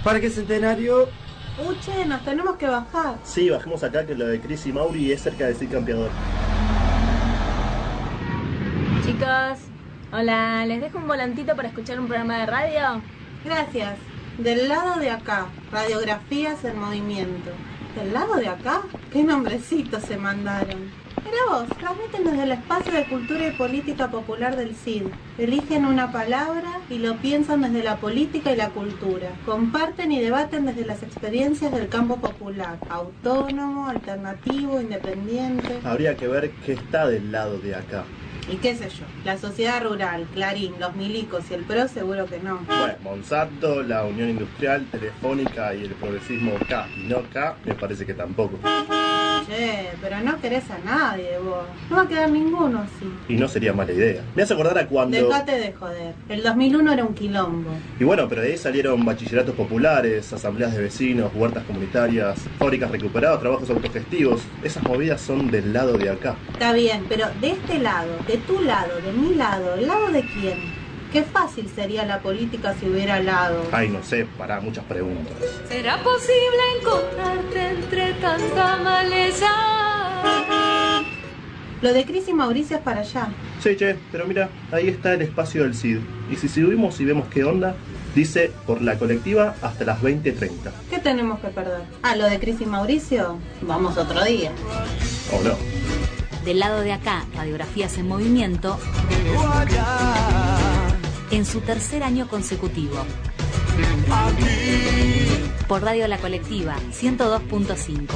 Parque Centenario. Uche, nos tenemos que bajar. Sí, bajemos acá que lo de Chris y Mauri es cerca de Cid Campeador. Chicos, hola, ¿les dejo un volantito para escuchar un programa de radio? Gracias. Del lado de acá, Radiografías en Movimiento. ¿Del lado de acá? ¿Qué nombrecitos se mandaron? Mira vos, transmiten desde el espacio de cultura y política popular del CID. Eligen una palabra y lo piensan desde la política y la cultura. Comparten y debaten desde las experiencias del campo popular. Autónomo, alternativo, independiente. Habría que ver qué está del lado de acá. Y qué sé yo, la sociedad rural, Clarín, los milicos y el PRO seguro que no. Bueno, Monsanto, la Unión Industrial, Telefónica y el progresismo K y no K, me parece que tampoco. Che, pero no querés a nadie vos. No va a quedar ninguno así. Y no sería mala idea. Me hace acordar a cuando... Dejate de joder. El 2001 era un quilombo. Y bueno, pero de ahí salieron bachilleratos populares, asambleas de vecinos, huertas comunitarias, fábricas recuperadas, trabajos autogestivos. Esas movidas son del lado de acá. Está bien, pero de este lado, de tu lado, de mi lado, ¿el lado de quién? Qué fácil sería la política si hubiera lado. Ay, no sé, pará, muchas preguntas. ¿Será posible encontrarte entre tanta maleza? Lo de Cris y Mauricio es para allá. Sí, che, pero mira, ahí está el espacio del CID. Y si subimos y vemos qué onda, dice por la colectiva hasta las 20:30. ¿Qué tenemos que perder? Ah, lo de Cris y Mauricio, vamos otro día. ¿O no? Del lado de acá, Radiografías en Movimiento, en su tercer año consecutivo. Por Radio La Colectiva, 102.5.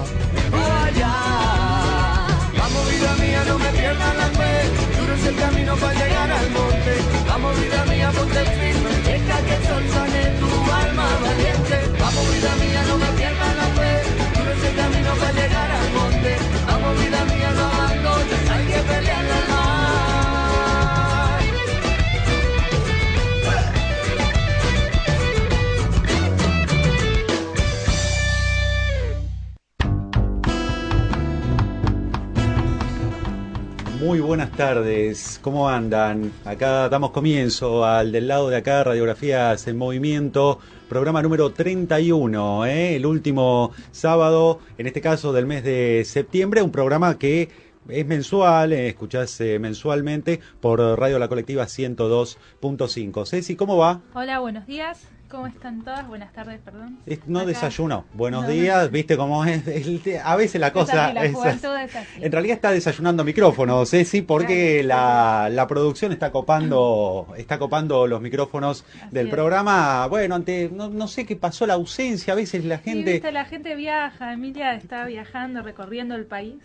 Vamos vida mía, no me pierdas la fe, duro es el camino para llegar al monte. Vamos vida mía, ponte firme, deja que el sol sane tu alma valiente. Vamos vida mía, no me pierdas la fe, duro es el camino para llegar al monte. Vamos vida mía, no abandones, hay que pelear al mar. Muy buenas tardes, ¿cómo andan? Acá damos comienzo al del lado de acá, Radiografías en Movimiento, programa número 31, el último sábado, en este caso del mes de septiembre, un programa que es mensual, escuchás mensualmente por Radio La Colectiva 102.5. Ceci, ¿cómo va? Hola, buenos días. ¿Cómo están todas? Buenas tardes, perdón. No Acá. Desayunó. Buenos días, viste cómo es. A veces la cosa es así. En realidad está desayunando micrófonos, Ceci, porque claro, la producción está copando los micrófonos del programa. Bueno, no sé qué pasó, la ausencia, a veces la gente... Sí, viste, la gente viaja, Emilia está viajando, recorriendo el país.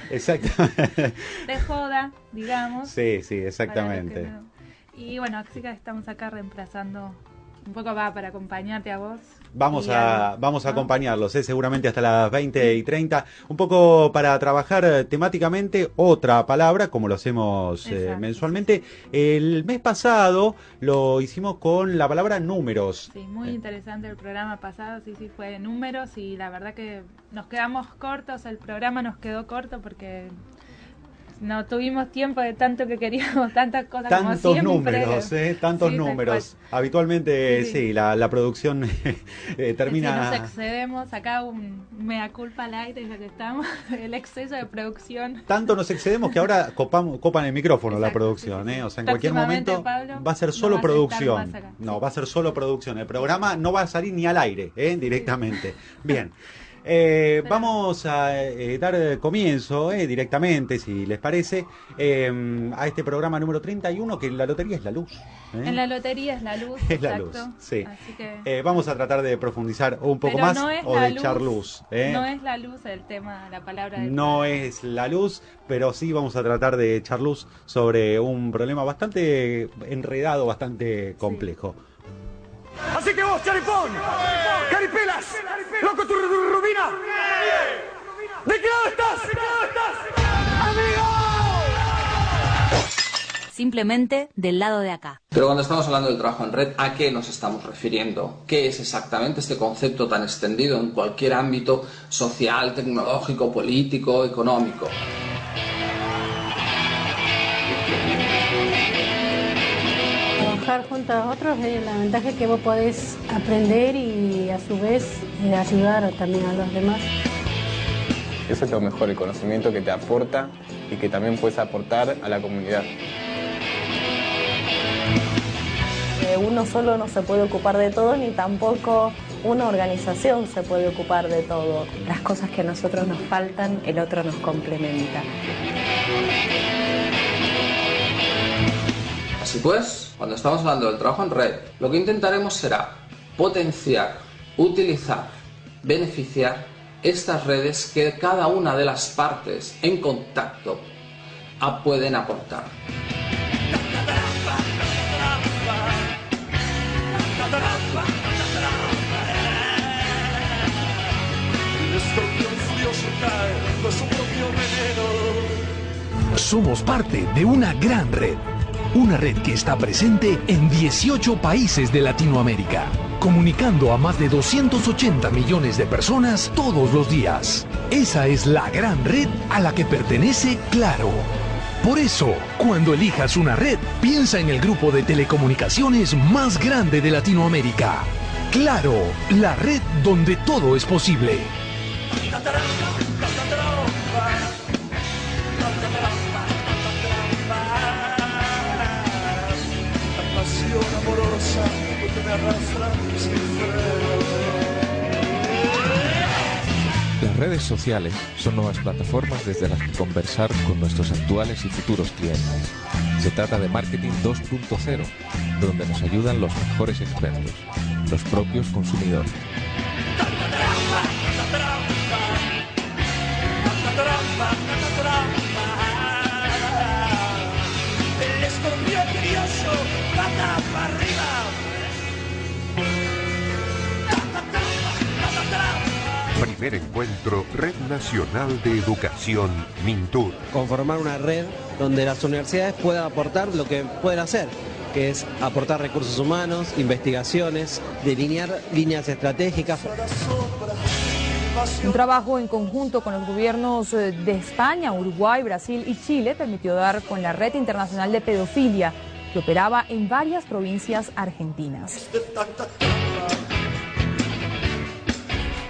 Exactamente. De joda, digamos. Sí, exactamente. No. Y bueno, así que estamos acá reemplazando... Un poco va para acompañarte a vos. Vamos a acompañarlos, seguramente hasta las 20:30. Un poco para trabajar temáticamente otra palabra, como lo hacemos mensualmente. El mes pasado lo hicimos con la palabra números. Sí, muy interesante el programa pasado, sí, fue de números y la verdad que nos quedamos cortos, el programa nos quedó corto porque... No tuvimos tiempo de tanto que queríamos, tantas cosas como siempre. Tantos números. Habitualmente, sí, la producción termina... Si nos excedemos, acá un mea culpa al aire es lo que estamos, el exceso de producción. Tanto nos excedemos que ahora copan el micrófono. Exacto, la producción, O sea, en cualquier momento Pablo, va a ser solo producción. No, va a ser solo producción. El programa no va a salir ni al aire, directamente. Bien. Vamos a dar comienzo directamente, si les parece, a este programa número 31, que la lotería es la luz. En la lotería es la luz. Es la luz, sí. Así que... vamos a tratar de profundizar un poco más o de echar luz. No es la luz el tema, la palabra. No es la luz, pero sí vamos a tratar de echar luz sobre un problema bastante enredado, bastante complejo. Así que vos, Charipón, Caripelas, loco tu rubina, ¿de qué lado estás? ¡Amigo! Simplemente del lado de acá. Pero cuando estamos hablando del trabajo en red, ¿a qué nos estamos refiriendo? ¿Qué es exactamente este concepto tan extendido en cualquier ámbito social, tecnológico, político, económico? trabajar junto a otros, la ventaja es que vos podés aprender y a su vez ayudar también a los demás. Eso es lo mejor, el conocimiento que te aporta y que también puedes aportar a la comunidad. Uno solo no se puede ocupar de todo, ni tampoco una organización se puede ocupar de todo. Las cosas que a nosotros nos faltan, el otro nos complementa. Así pues, cuando estamos hablando del trabajo en red, lo que intentaremos será potenciar, utilizar, beneficiar estas redes que cada una de las partes en contacto pueden aportar. Somos parte de una gran red. Una red que está presente en 18 países de Latinoamérica, comunicando a más de 280 millones de personas todos los días. Esa es la gran red a la que pertenece Claro. Por eso, cuando elijas una red, piensa en el grupo de telecomunicaciones más grande de Latinoamérica. Claro, la red donde todo es posible. Las redes sociales son nuevas plataformas desde las que conversar con nuestros actuales y futuros clientes. Se trata de marketing 2.0, donde nos ayudan los mejores expertos, los propios consumidores. El escorpión curioso, pata para arriba. Primer encuentro Red Nacional de Educación, Mintur. Conformar una red donde las universidades puedan aportar lo que pueden hacer, que es aportar recursos humanos, investigaciones, delinear líneas estratégicas. Un trabajo en conjunto con los gobiernos de España, Uruguay, Brasil y Chile permitió dar con la Red Internacional de Pedofilia, que operaba en varias provincias argentinas.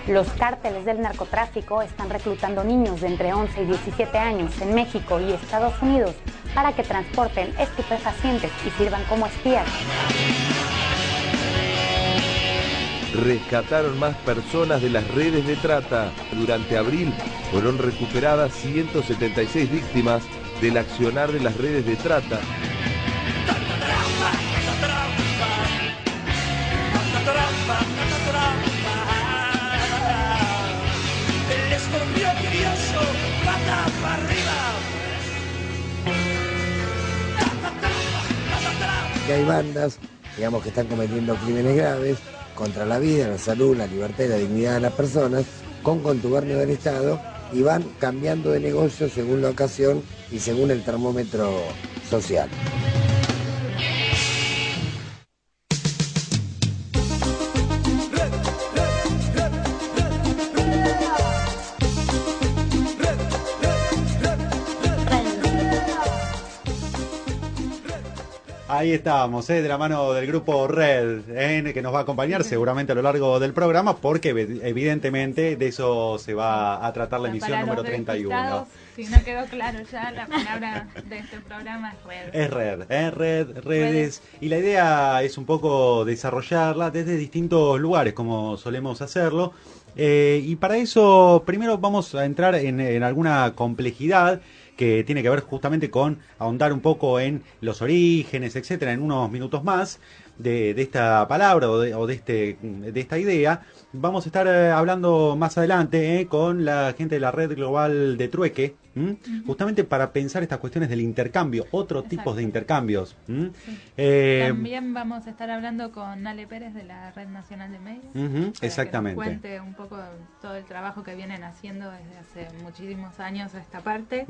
Los cárteles del narcotráfico están reclutando niños de entre 11 y 17 años en México y Estados Unidos para que transporten estupefacientes y sirvan como espías. Rescataron más personas de las redes de trata. Durante abril fueron recuperadas 176 víctimas del accionar de las redes de trata. El escorpión curioso, pata para arriba. Que hay bandas, digamos, que están cometiendo crímenes graves contra la vida, la salud, la libertad y la dignidad de las personas, con contubernio del Estado, y van cambiando de negocio según la ocasión y según el termómetro social. Ahí estábamos, de la mano del grupo Red, que nos va a acompañar seguramente a lo largo del programa, porque evidentemente de eso se va a tratar la emisión número 31. Si no quedó claro ya, la palabra de este programa es red. Es red, redes. Y la idea es un poco desarrollarla desde distintos lugares, como solemos hacerlo. Y para eso, primero vamos a entrar en alguna complejidad que tiene que ver justamente con ahondar un poco en los orígenes, etcétera, en unos minutos más de esta palabra o de esta idea. Vamos a estar hablando más adelante con la gente de la Red Global de Trueque, justamente para pensar estas cuestiones del intercambio, otros tipos de intercambios. Sí. También vamos a estar hablando con Ale Pérez de la Red Nacional de Medios, exactamente, que nos cuente un poco todo el trabajo que vienen haciendo desde hace muchísimos años a esta parte.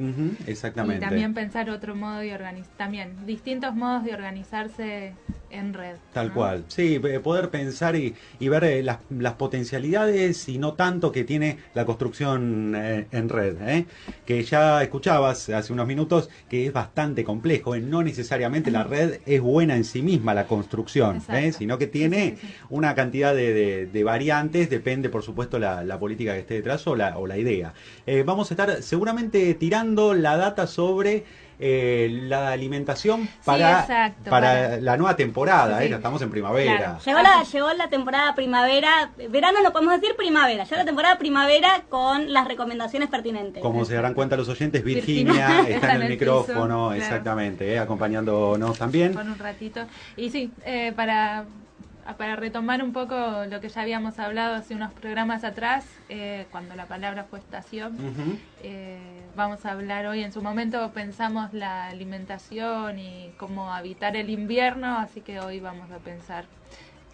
Exactamente. Y también pensar otro modo de también distintos modos de organizarse en red. Tal ¿no? cual, sí, poder pensar y ver las potencialidades y no tanto que tiene la construcción en red, que ya escuchabas hace unos minutos que es bastante complejo, no necesariamente la red es buena en sí misma la construcción, sino que tiene una cantidad de variantes, depende por supuesto la política que esté detrás o la idea. Vamos a estar seguramente tirando la data sobre la alimentación para la nueva temporada, Sí. Estamos en primavera. Claro. Llegó la temporada primavera, verano no podemos decir primavera, llegó la temporada primavera con las recomendaciones pertinentes. Como se darán cuenta los oyentes, Virginia está en el micrófono, piso, exactamente, acompañándonos también. Con un ratito. Y sí, para retomar un poco lo que ya habíamos hablado hace unos programas atrás, cuando la palabra fue estación, vamos a hablar hoy. En su momento pensamos la alimentación y cómo habitar el invierno, así que hoy vamos a pensar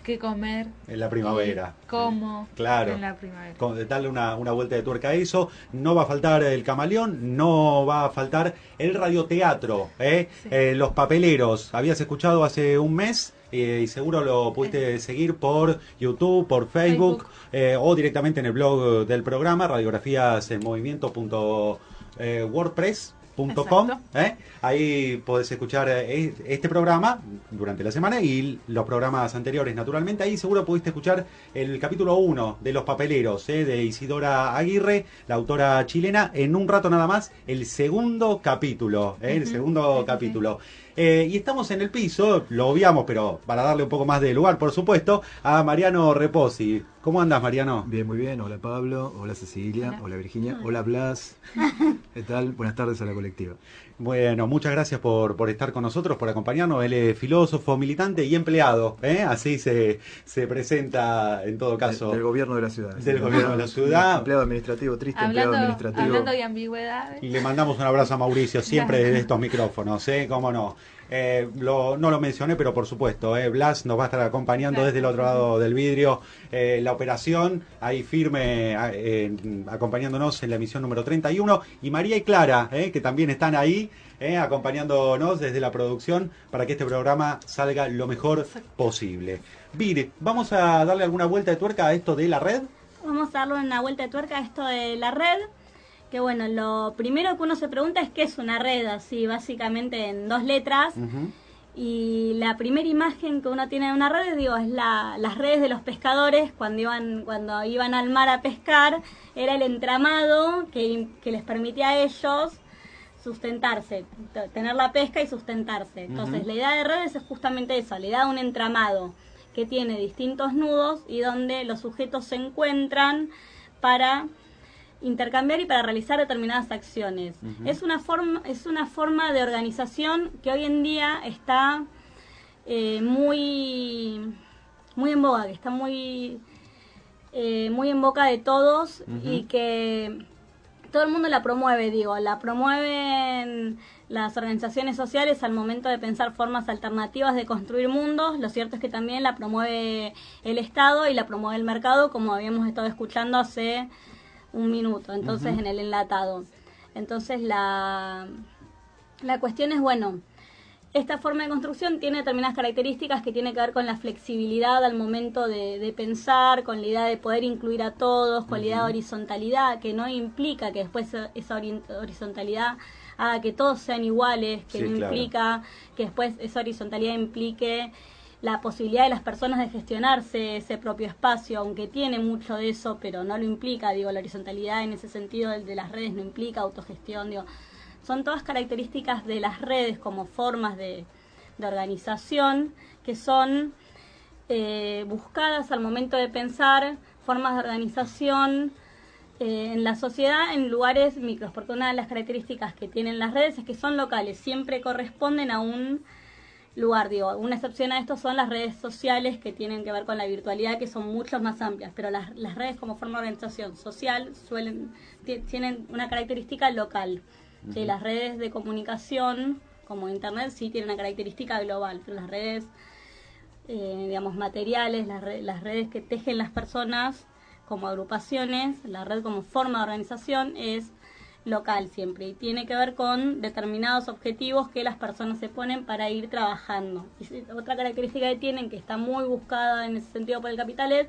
qué comer en la primavera. Cómo claro. En la primavera. Darle una vuelta de tuerca a eso. No va a faltar el camaleón, no va a faltar el radioteatro, los papeleros. Habías escuchado hace un mes y seguro lo pudiste seguir por YouTube, por Facebook. O directamente en el blog del programa, radiografiasenmovimiento.wordpress.com. Ahí podés escuchar este programa durante la semana y los programas anteriores, naturalmente. Ahí seguro pudiste escuchar el capítulo 1 de Los Papeleros, de Isidora Aguirre, la autora chilena. En un rato nada más, el segundo capítulo. El segundo capítulo. Y estamos en el piso, lo obviamos, pero para darle un poco más de lugar, por supuesto, a Mariano Reposi. ¿Cómo andas, Mariano? Bien, muy bien. Hola, Pablo. Hola, Cecilia. Hola, Virginia. Hola, Blas. ¿Qué tal? Buenas tardes a la colectiva. Bueno, muchas gracias por estar con nosotros, por acompañarnos. Él es filósofo, militante y empleado, así se presenta en todo caso. Del gobierno de la ciudad. Del gobierno de la ciudad. Empleado administrativo, triste empleado administrativo. Hablando de ambigüedades. Y le mandamos un abrazo a Mauricio, siempre desde estos micrófonos, cómo no. No lo mencioné, pero por supuesto, Blas nos va a estar acompañando desde el otro lado del vidrio. La operación, ahí firme, acompañándonos en la emisión número 31. Y María y Clara, que también están ahí, acompañándonos desde la producción para que este programa salga lo mejor posible. Vir, ¿vamos a darle alguna vuelta de tuerca a esto de la red? Vamos a darle una vuelta de tuerca a esto de la red. Que bueno, lo primero que uno se pregunta es qué es una red, así básicamente en 2 letras. Y la primera imagen que uno tiene de una red, es las redes de los pescadores cuando iban al mar a pescar. Era el entramado que les permitía a ellos sustentarse, tener la pesca y sustentarse. Entonces la idea de redes es justamente eso, le da un entramado que tiene distintos nudos y donde los sujetos se encuentran para intercambiar y para realizar determinadas acciones. Es una forma de organización que hoy en día está muy en boga, que está muy en boca de todos y que todo el mundo la promueve, la promueven las organizaciones sociales al momento de pensar formas alternativas de construir mundos. Lo cierto es que también la promueve el Estado y la promueve el mercado, como habíamos estado escuchando hace un minuto, entonces en el enlatado. Entonces la cuestión es, esta forma de construcción tiene determinadas características que tienen que ver con la flexibilidad al momento de pensar, con la idea de poder incluir a todos, con la idea de horizontalidad, que no implica que después esa horizontalidad haga que todos sean iguales, que no implica que después esa horizontalidad implique la posibilidad de las personas de gestionarse ese propio espacio, aunque tiene mucho de eso, pero no lo implica, la horizontalidad en ese sentido de las redes no implica autogestión, son todas características de las redes como formas de organización que son buscadas al momento de pensar formas de organización en la sociedad en lugares micros, porque una de las características que tienen las redes es que son locales, siempre corresponden a un lugar, una excepción a esto son las redes sociales que tienen que ver con la virtualidad, que son mucho más amplias, pero las redes como forma de organización social tienen una característica local. Sí, las redes de comunicación como internet sí tienen una característica global, pero las redes materiales, las redes que tejen las personas como agrupaciones, la red como forma de organización es local siempre, y tiene que ver con determinados objetivos que las personas se ponen para ir trabajando. Y otra característica que tienen, que está muy buscada en ese sentido por el capital, es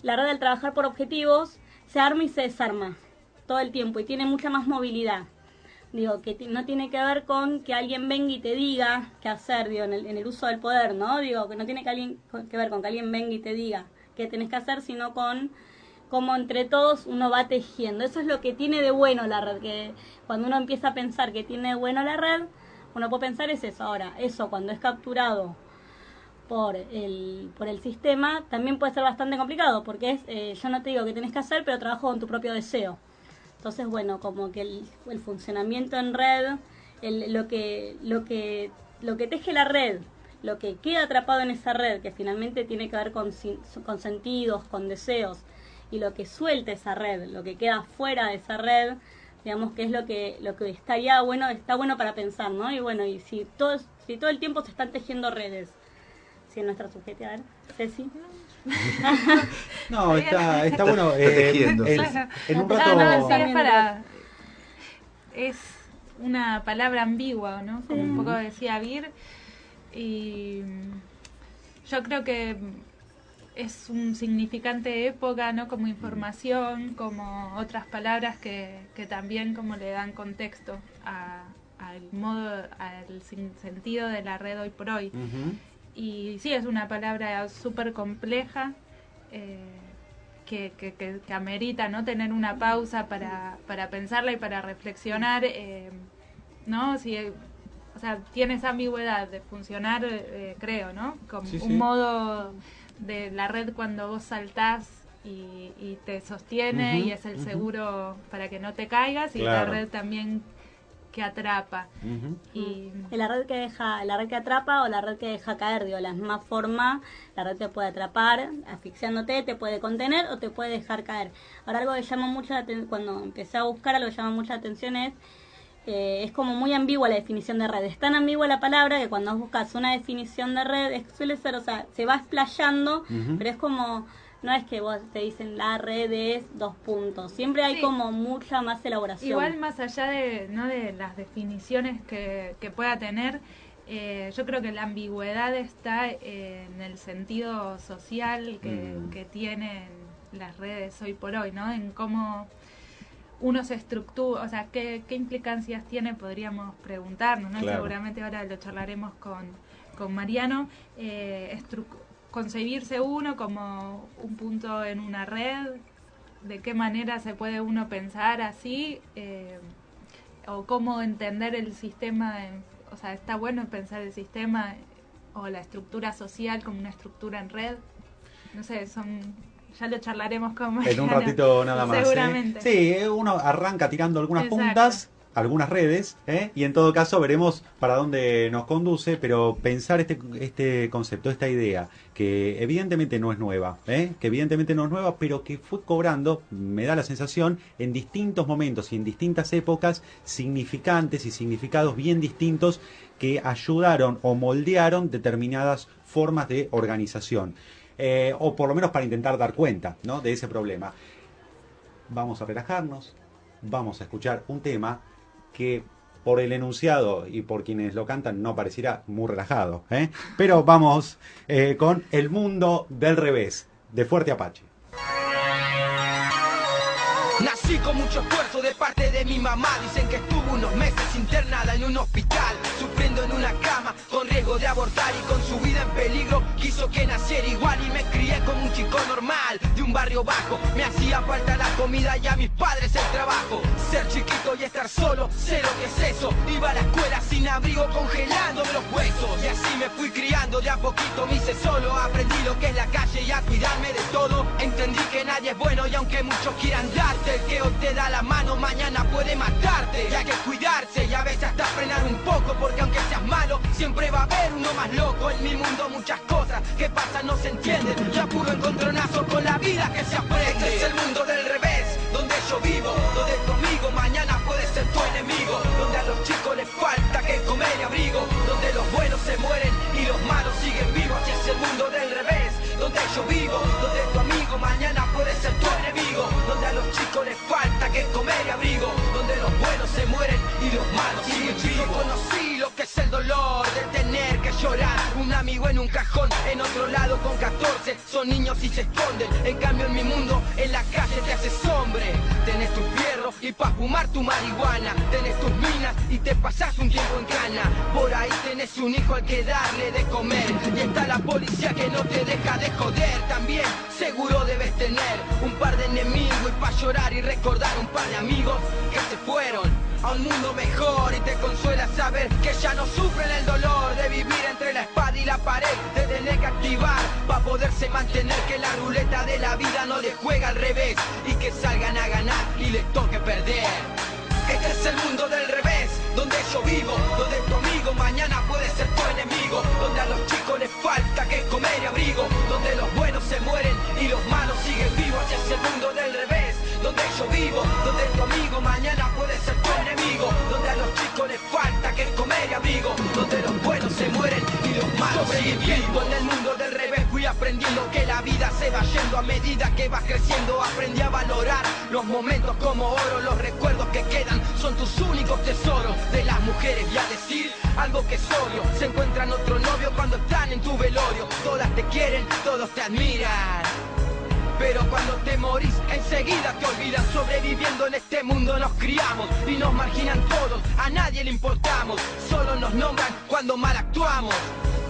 la red al trabajar por objetivos, se arma y se desarma todo el tiempo y tiene mucha más movilidad. Digo, que no tiene que ver con que alguien venga y te diga qué hacer, digo, en el uso del poder, ¿no? Digo, que no tiene que ver con que alguien venga y te diga qué tenés que hacer, sino con cómo entre todos uno va tejiendo. Eso es lo que tiene de bueno la red, que cuando uno empieza a pensar que tiene de bueno la red, uno puede pensar es eso. Ahora, eso cuando es capturado por el sistema, también puede ser bastante complicado, porque es, yo no te digo qué tenés que hacer, pero trabajo con tu propio deseo. Entonces, bueno, como que el funcionamiento en red, lo que teje la red, lo que queda atrapado en esa red, que finalmente tiene que ver con sentidos, con deseos, y lo que suelta esa red, lo que queda fuera de esa red, digamos que es lo que estaría bueno, está bueno para pensar, ¿no? Y bueno, y si todo el tiempo se están tejiendo redes, si en nuestra subjetiva, Ceci. No, está bueno. En un rato. Es una palabra ambigua, ¿no? Como un poco decía Vir. Y yo creo que es un significante de época, ¿no? Como información, como otras palabras que también como le dan contexto al sentido de la red hoy por hoy. Y sí, es una palabra súper compleja que amerita, ¿no? Tener una pausa para pensarla y para reflexionar, ¿no? Si, o sea, tiene esa ambigüedad de funcionar, creo, ¿no? Como un modo de la red cuando vos saltás y te sostiene y es el seguro para que no te caigas, y la red también que atrapa. Y la red que atrapa o la red que deja caer, digo, la misma forma, la red te puede atrapar asfixiándote, te puede contener o te puede dejar caer. Ahora, algo que llama mucha atención, cuando empecé a buscar, algo que llama mucha atención es como muy ambigua la definición de red. Es tan ambigua la palabra que cuando buscas una definición de red, suele ser, o sea, se va explayando, pero es como, no es que vos te dicen la red es 2 puntos. Siempre hay como mucha más elaboración. Igual más allá de las definiciones que pueda tener, yo creo que la ambigüedad está en el sentido social que tienen las redes hoy por hoy, ¿no? En cómo uno se estructura, o sea, qué implicancias tiene, podríamos preguntarnos, ¿no? Claro. Seguramente ahora lo charlaremos con Mariano. Concebirse uno como un punto en una red, de qué manera se puede uno pensar así, o cómo entender el sistema, o sea, está bueno pensar el sistema o la estructura social como una estructura en red. No sé, ya lo charlaremos con Mariano. En un ratito nada más. Seguramente. Sí, uno arranca tirando algunas puntas, algunas redes, y en todo caso veremos para dónde nos conduce, pero pensar este concepto, esta idea, que evidentemente no es nueva, pero que fue cobrando, me da la sensación, en distintos momentos y en distintas épocas, significantes y significados bien distintos que ayudaron o moldearon determinadas formas de organización, o por lo menos para intentar dar cuenta, ¿no?, de ese problema. Vamos a relajarnos, vamos a escuchar un tema que por el enunciado y por quienes lo cantan no pareciera muy relajado, pero vamos con El Mundo del Revés, de Fuerte Apache. Nací con mucho esfuerzo de parte de mi mamá. Dicen que estuvo unos meses internada en un hospital, sufriendo en una cama, con riesgo de abortar, y con su vida en peligro quiso que naciera igual. Y me crié como un chico normal de un barrio bajo. Me hacía falta la comida y a mis padres el trabajo. Ser chiquito y estar solo, sé lo que es eso. Iba a la escuela sin abrigo, congelándome los huesos. Y así me fui criando, de a poquito me hice solo. Aprendí lo que es la calle y a cuidarme de todo. Entendí que nadie es bueno y aunque muchos quieran darte, el que hoy te da la mano mañana puede matarte. Y hay que cuidarse y a veces hasta frenar un poco, porque aunque seas malo siempre va a haber uno más loco. En mi mundo muchas cosas que pasan no se entienden. Ya puro encontronazo con la vida que se aprende. Este es el mundo del revés, donde yo vivo, donde tu amigo mañana puede ser tu enemigo, donde a los chicos les falta que comer y abrigo, donde los buenos se mueren y los malos siguen vivos. Así es el mundo del revés, donde yo vivo, donde tu amigo mañana puede ser tu enemigo, donde a los chicos les falta que comer y abrigo, donde los amigo en un cajón, en otro lado con 14 son niños y se esconden. En cambio en mi mundo, en la calle te haces hombre. Tenés tus fierros y pa' fumar tu marihuana, tenés tus minas y te pasás un tiempo en cana. Por ahí tenés un hijo al que darle de comer, y está la policía que no te deja de joder. También seguro debes tener un par de enemigos y pa' llorar y recordar un par de amigos que se fueron a un mundo mejor, y te consuela saber que ya no sufren el dolor de vivir entre la espada y la pared, de tener que activar para poderse mantener, que la ruleta de la vida no les juega al revés y que salgan a ganar y les toque perder. Este es el mundo del revés, donde yo vivo, donde tu amigo mañana puede ser tu enemigo, donde a los chicos les falta que comer y abrigo, donde los buenos se mueren y los malos siguen vivos. Este es el mundo del revés, donde yo vivo, donde tu amigo mañana puede ser tu enemigo, donde a los chicos les falta que comer y abrigo, donde los buenos se mueren y los malos siguen vivos. En el mundo del revés fui aprendiendo que la vida se va yendo a medida que vas creciendo. Aprendí a valorar los momentos como oro, los recuerdos que quedan son tus únicos tesoros. De las mujeres voy a decir algo que es obvio, se encuentran otro novio cuando están en tu velorio. Todas te quieren, todos te admiran, pero cuando te morís enseguida te olvidan. Sobreviviendo en este mundo nos criamos y nos marginan todos, a nadie le importamos, solo nos nombran cuando mal actuamos.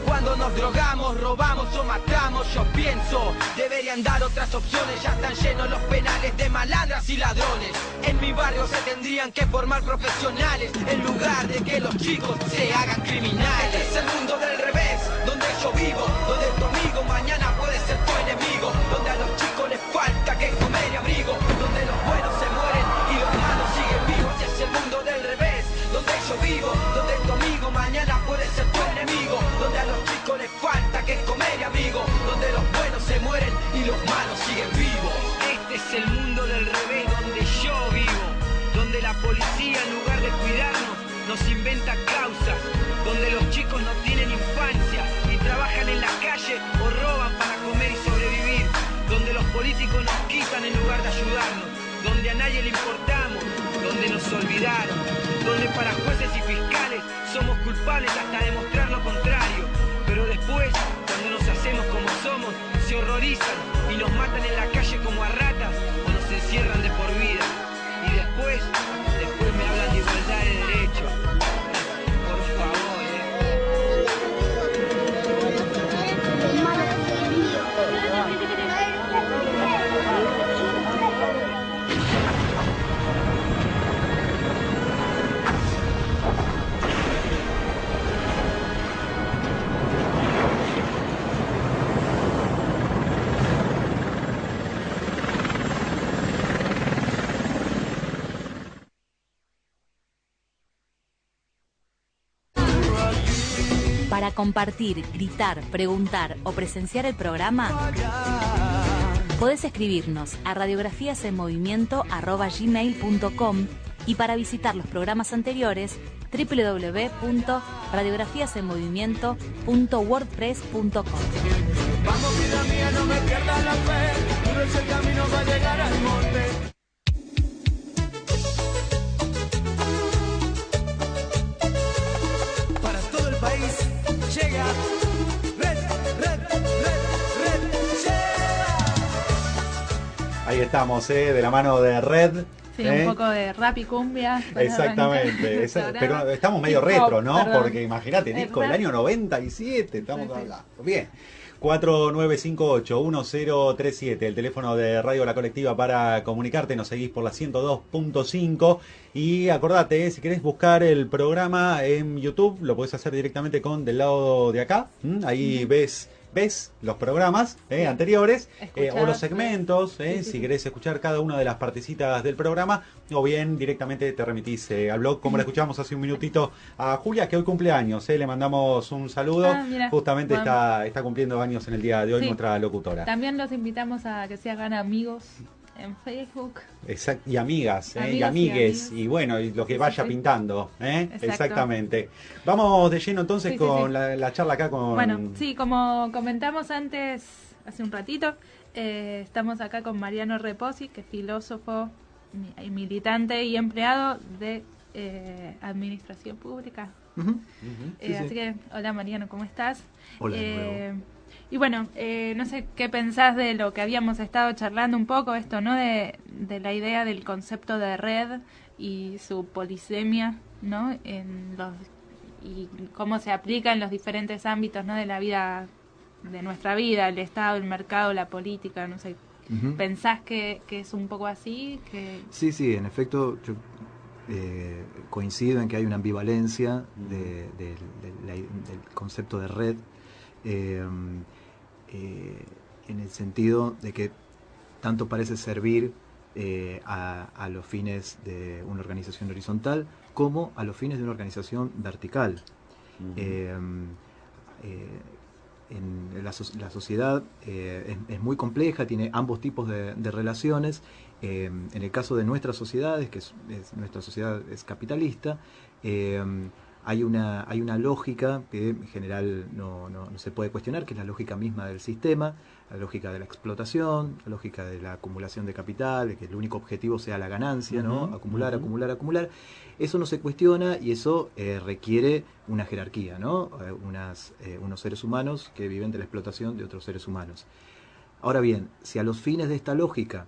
Cuando nos drogamos, robamos o matamos, yo pienso, deberían dar otras opciones. Ya están llenos los penales de malandras y ladrones. En mi barrio se tendrían que formar profesionales, en lugar de que los chicos se hagan criminales. Este es el mundo del revés, donde yo vivo, donde tu amigo mañana puede ser tu enemigo, donde a los chicos les falta que comer y abrigo, donde los buenos se mueren y los malos siguen vivos. Este es el mundo del revés, donde yo vivo, donde tu amigo mañana puede ser tu enemigo, donde a los chicos les falta que comer y abrigo, donde los buenos se mueren y los malos siguen vivos. Este es el mundo del revés, donde yo vivo, donde la policía en lugar de cuidarnos nos inventa causas, donde los chicos no tienen infancia y trabajan en la calle o roban para comer y sobrevivir, donde los políticos nos quitan en lugar de ayudarnos, donde a nadie le importamos, donde nos olvidaron, donde para jueces y fiscales somos culpables hasta demostrar lo contrario, pero después, cuando nos hacemos como somos, se horrorizan y nos matan en la calle como a ratas o nos encierran de por vida. Y después me hablan de igualdad de derechos. Por favor, Para compartir, gritar, preguntar o presenciar el programa, podés escribirnos a radiografiasenmovimiento@gmail.com y para visitar los programas anteriores www.radiografiasenmovimiento.wordpress.com. Vamos vida mía, no me pierdas la fe, duro es el camino para llegar al monte. Para todo el país llega Red lleva. Ahí estamos, de la mano de Red. Sí, un poco de rap y cumbia. Exactamente, pero estamos medio retro, ¿no? Porque imagínate, disco del año 97, estamos hablando. Bien. 4958-1037, el teléfono de Radio La Colectiva para comunicarte, nos seguís por la 102.5 y acordate, si querés buscar el programa en YouTube, lo podés hacer directamente con Del Lado de Acá, ahí ves los programas anteriores o los segmentos, si querés escuchar cada una de las partecitas del programa, o bien directamente te remitís al blog, como la escuchamos hace un minutito a Julia, que hoy cumple años, le mandamos un saludo, justamente está cumpliendo años en el día de hoy nuestra locutora. También los invitamos a que se hagan amigos en Facebook. Exacto, y amigas, y amigues, y bueno, y lo que vaya pintando, exactamente. Vamos de lleno entonces con la charla acá con... Bueno, sí, como comentamos antes, hace un ratito, estamos acá con Mariano Reposi, que es filósofo, militante y empleado de Administración Pública. Así que, hola Mariano, ¿cómo estás? Hola de nuevo. Y bueno, no sé qué pensás de lo que habíamos estado charlando un poco, esto, ¿no? De la idea del concepto de red y su polisemia, ¿no? Y cómo se aplica en los diferentes ámbitos, ¿no? De la vida, de nuestra vida, el Estado, el mercado, la política, no sé. ¿Pensás que es un poco así? Sí, en efecto, yo coincido en que hay una ambivalencia del concepto de red, en el sentido de que tanto parece servir a los fines de una organización horizontal como a los fines de una organización vertical. La sociedad es muy compleja, tiene ambos tipos de relaciones. En el caso de nuestras sociedades, nuestra sociedad es capitalista, hay una lógica que en general no se puede cuestionar, que es la lógica misma del sistema, la lógica de la explotación, la lógica de la acumulación de capital, de que el único objetivo sea la ganancia, ¿no? Acumular. Eso no se cuestiona y eso requiere una jerarquía, ¿no? Unos seres humanos que viven de la explotación de otros seres humanos. Ahora bien, si a los fines de esta lógica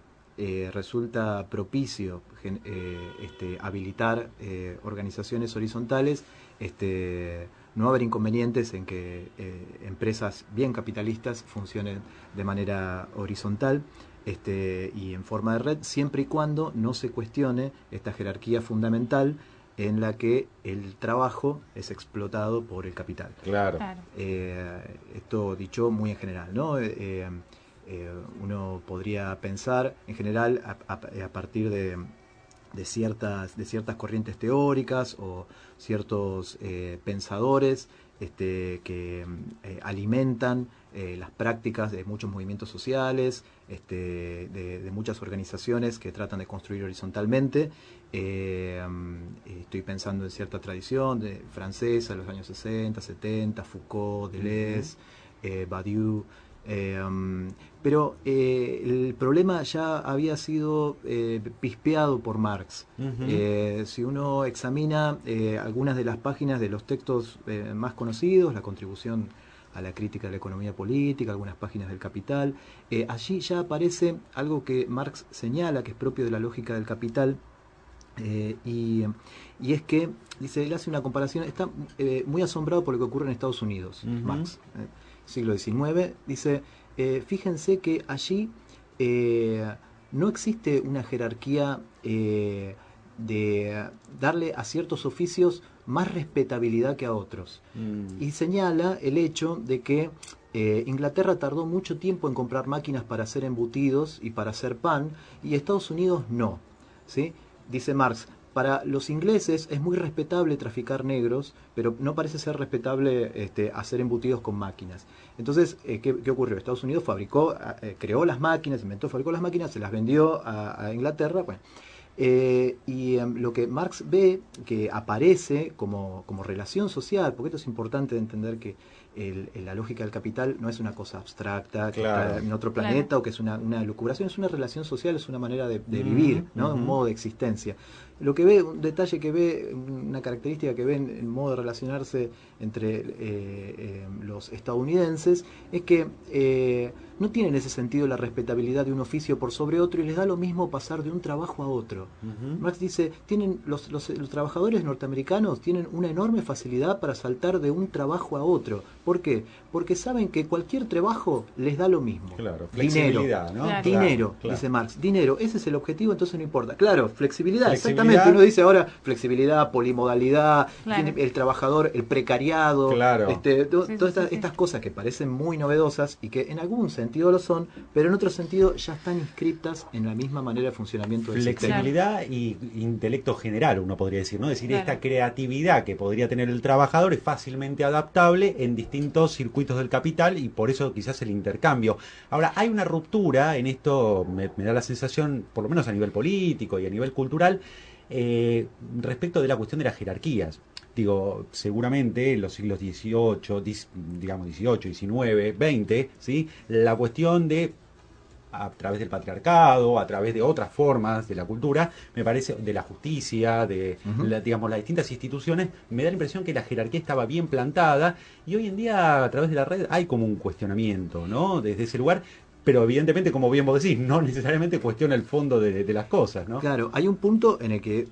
resulta propicio habilitar organizaciones horizontales, no va a haber inconvenientes en que empresas bien capitalistas funcionen de manera horizontal y en forma de red, siempre y cuando no se cuestione esta jerarquía fundamental en la que el trabajo es explotado por el capital. Claro. Esto dicho muy en general, ¿no? Uno podría pensar en general a partir de ciertas corrientes teóricas o ciertos pensadores que alimentan las prácticas de muchos movimientos sociales, de muchas organizaciones que tratan de construir horizontalmente. Estoy pensando en cierta tradición francesa de los años 60, 70, Foucault, Deleuze, Badiou. Pero el problema ya había sido pispeado por Marx. Si uno examina algunas de las páginas de los textos más conocidos, la contribución a la crítica de la economía política, algunas páginas del Capital, allí ya aparece algo que Marx señala, que es propio de la lógica del capital, y es que, dice, él hace una comparación, está muy asombrado por lo que ocurre en Estados Unidos, Marx, siglo XIX, dice, fíjense que allí no existe una jerarquía de darle a ciertos oficios más respetabilidad que a otros. Y señala el hecho de que Inglaterra tardó mucho tiempo en comprar máquinas para hacer embutidos y para hacer pan, y Estados Unidos no, ¿sí? Dice Marx, para los ingleses es muy respetable traficar negros, pero no parece ser respetable hacer embutidos con máquinas. Entonces, ¿qué ocurrió? Estados Unidos creó las máquinas, fabricó las máquinas, se las vendió a Inglaterra. Bueno, lo que Marx ve que aparece como relación social, porque esto es importante de entender que la lógica del capital no es una cosa abstracta que está en otro planeta, o que es una lucubración, es una relación social, es una manera de vivir, ¿no? Un modo de existencia. Lo que ve, un detalle que ve, una característica que ve en el modo de relacionarse entre los estadounidenses, es que no tienen en ese sentido la respetabilidad de un oficio por sobre otro, y les da lo mismo pasar de un trabajo a otro. Marx dice, los trabajadores norteamericanos tienen una enorme facilidad para saltar de un trabajo a otro. ¿Por qué? Porque saben que cualquier trabajo les da lo mismo. Claro, flexibilidad, dinero, ¿no? Dinero, dice Marx, dinero, ese es el objetivo, entonces no importa. Claro, flexibilidad. Exactamente. Uno dice ahora flexibilidad, polimodalidad, el trabajador, el precariado, todas estas cosas que parecen muy novedosas y que en algún sentido lo son, pero en otro sentido ya están inscritas en la misma manera de funcionamiento del sistema. Flexibilidad y intelecto general, uno podría decir, ¿no? Es decir, esta creatividad que podría tener el trabajador es fácilmente adaptable en distintos circuitos del capital, y por eso quizás el intercambio. Ahora, hay una ruptura en esto, me da la sensación, por lo menos a nivel político y a nivel cultural, respecto de la cuestión de las jerarquías. Digo, seguramente en los siglos XVIII, digamos XVIII, XIX, XX, ¿sí? La cuestión de a través del patriarcado, a través de otras formas de la cultura, me parece, de la justicia, de digamos, las distintas instituciones, me da la impresión que la jerarquía estaba bien plantada y hoy en día a través de la red hay como un cuestionamiento, ¿no? Desde ese lugar, pero evidentemente, como bien vos decís, no necesariamente cuestiona el fondo de las cosas, ¿no? Claro, hay un punto en el que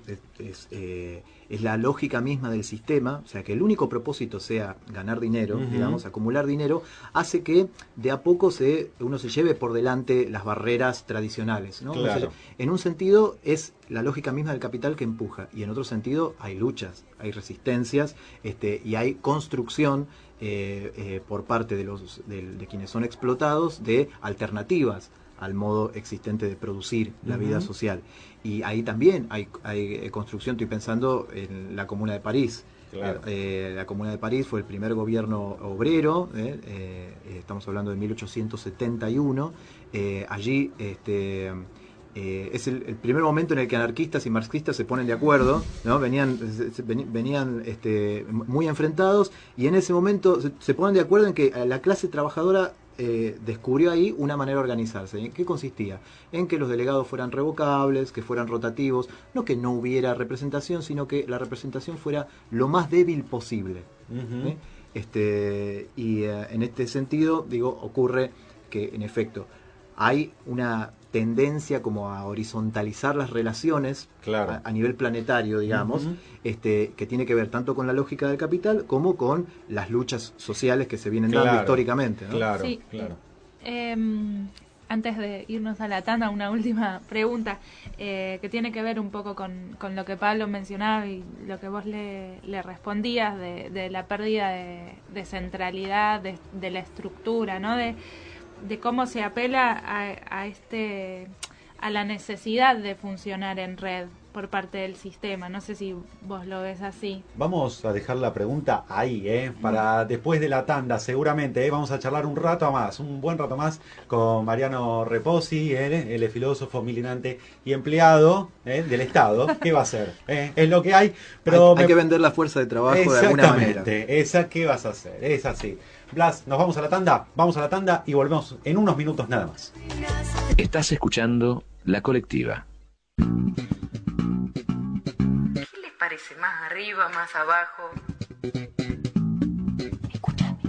es la lógica misma del sistema, o sea, que el único propósito sea ganar dinero, digamos, acumular dinero, hace que de a poco uno se lleve por delante las barreras tradicionales, ¿no? Claro. Entonces, en un sentido es la lógica misma del capital que empuja, y en otro sentido hay luchas, hay resistencias, y hay construcción por parte de quienes son explotados de alternativas al modo existente de producir la vida social. Y ahí también hay construcción. Estoy pensando en la Comuna de París. Claro. La Comuna de París fue el primer gobierno obrero, estamos hablando de 1871. Allí es el primer momento en el que anarquistas y marxistas se ponen de acuerdo, ¿no? Venían muy enfrentados, y en ese momento se ponen de acuerdo en que la clase trabajadora descubrió ahí una manera de organizarse. ¿En qué consistía? En que los delegados fueran revocables, que fueran rotativos, no que no hubiera representación, sino que la representación fuera lo más débil posible. Y en este sentido, digo, ocurre que en efecto hay una tendencia como a horizontalizar las relaciones, claro, a nivel planetario, digamos, que tiene que ver tanto con la lógica del capital como con las luchas sociales que se vienen dando históricamente, ¿no? Claro, sí. claro. Antes de irnos a la tanda, una última pregunta que tiene que ver un poco con lo que Pablo mencionaba y lo que vos le respondías de la pérdida de centralidad, de la estructura, ¿no? De cómo se apela a la necesidad de funcionar en red por parte del sistema. No sé si vos lo ves así. Vamos a dejar la pregunta ahí, para después de la tanda, seguramente, vamos a charlar un buen rato más, con Mariano Reposi, él es filósofo, militante y empleado del Estado. ¿Qué va a hacer? Es lo que hay, pero hay que vender la fuerza de trabajo de alguna manera. ¿Qué vas a hacer? Es así. Blas, nos vamos a la tanda, y volvemos en unos minutos nada más. Estás escuchando La Colectiva. ¿Qué les parece? ¿Más arriba, más abajo? Escúchame.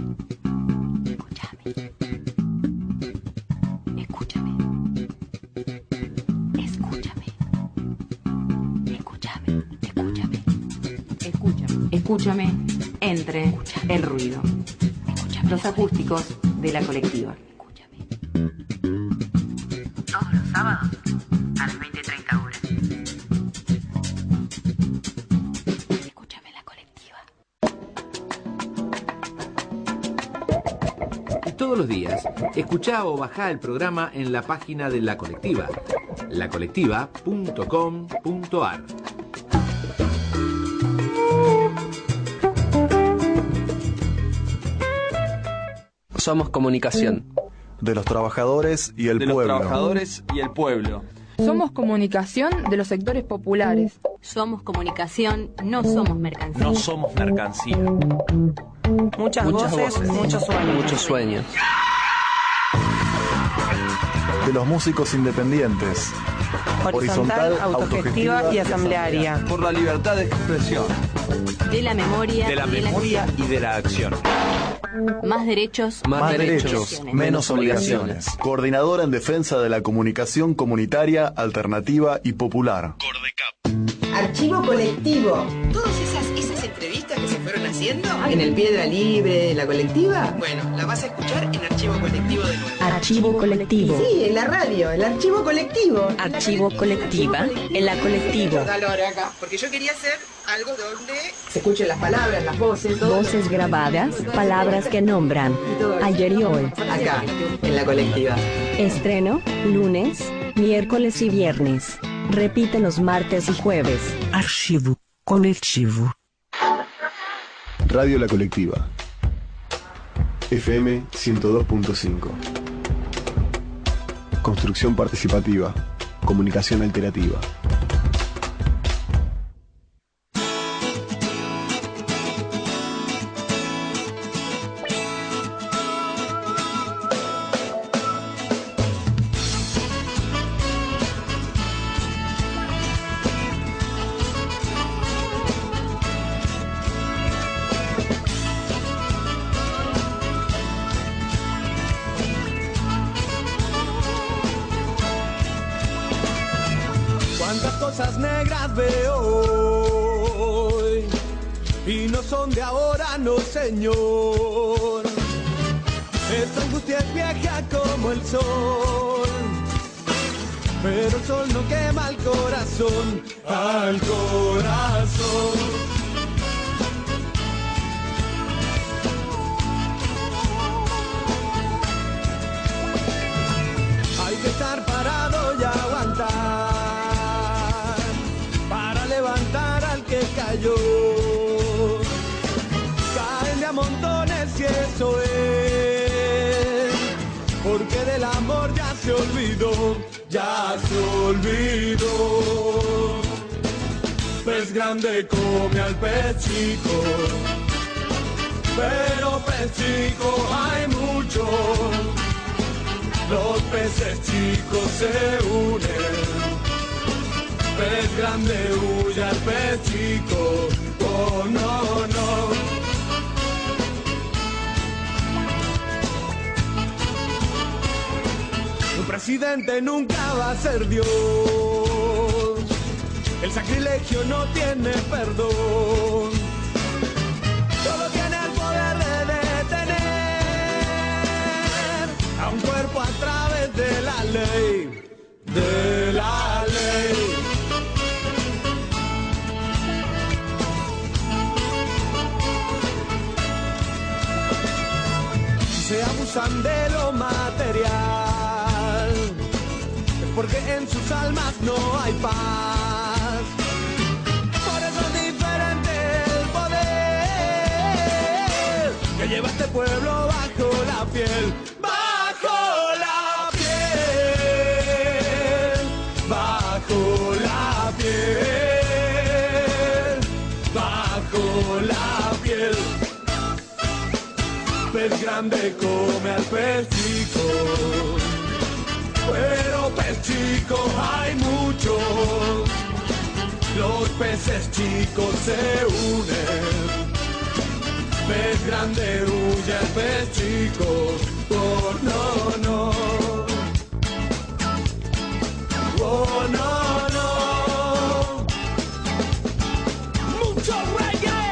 Escúchame entre el ruido. Los acústicos de La Colectiva. Todos los sábados a las 20:30 horas. Escúchame La Colectiva. Y todos los días, escuchá o bajá el programa en la página de La Colectiva, lacolectiva.com.ar. Somos comunicación. De los trabajadores y el pueblo. Somos comunicación de los sectores populares. Somos comunicación, no somos mercancía. No somos mercancía. Muchas voces, muchos sueños. Muchos sueños. De los músicos independientes. Horizontal, autogestiva y asamblearia. Por la libertad de expresión. De la memoria. De la memoria y de la acción. Más derechos, menos obligaciones. Coordinadora en defensa de la comunicación comunitaria, alternativa y popular. Archivo colectivo. Todas esas entrevistas que se fueron haciendo En el Piedra Libre, en La Colectiva. bueno, la vas a escuchar en Archivo Colectivo de nuevo. Archivo colectivo. Sí, en la radio, el archivo colectivo. Archivo colectiva en La Colectiva. Dale ahora acá, porque yo quería hacer algo donde Se escuchen las palabras, las voces, todo. Voces grabadas, palabras que nombran. Ayer y hoy. Acá, en La Colectiva. Estreno, lunes, miércoles y viernes. Repite los martes y jueves. Archivo colectivo. Radio La Colectiva. FM 102.5. Construcción participativa. Comunicación alternativa. Tantas cosas negras veo hoy y no son de ahora, no señor. Esta angustia es vieja como el sol, pero el sol no quema el corazón, al corazón. Hay que estar parado y aguantar para levantar al que cayó. Caen de a montones y eso es porque del amor ya se olvidó, ya se olvidó. Pez grande come al pez chico, pero pez chico hay mucho. Los peces chicos se unen, pez grande huye al pez chico, oh no, no. Un presidente nunca va a ser Dios, el sacrilegio no tiene perdón. Solo tiene el poder de detener a un cuerpo a través de la ley, de la ley. Se abusan de lo material, es porque en sus almas no hay paz. Por eso es diferente el poder que lleva este pueblo bajo la piel. Bajo la piel, bajo la piel, bajo la piel. Pez grande come al pez chico, pero pez chico hay mucho. Los peces chicos se unen, pez grande huye al pez chico, oh no, no, oh no, no. Mucho reggae.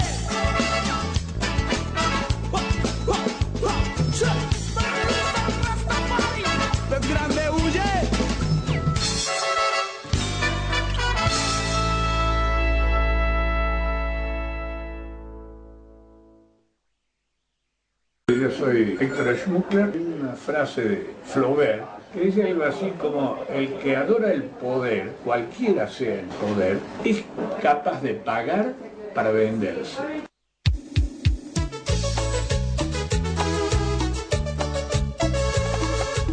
Pez grande huye. Yo soy Héctor Schmuckler. Hay una frase de Flaubert que dice algo así como: el que adora el poder, cualquiera sea el poder, es capaz de pagar para venderse.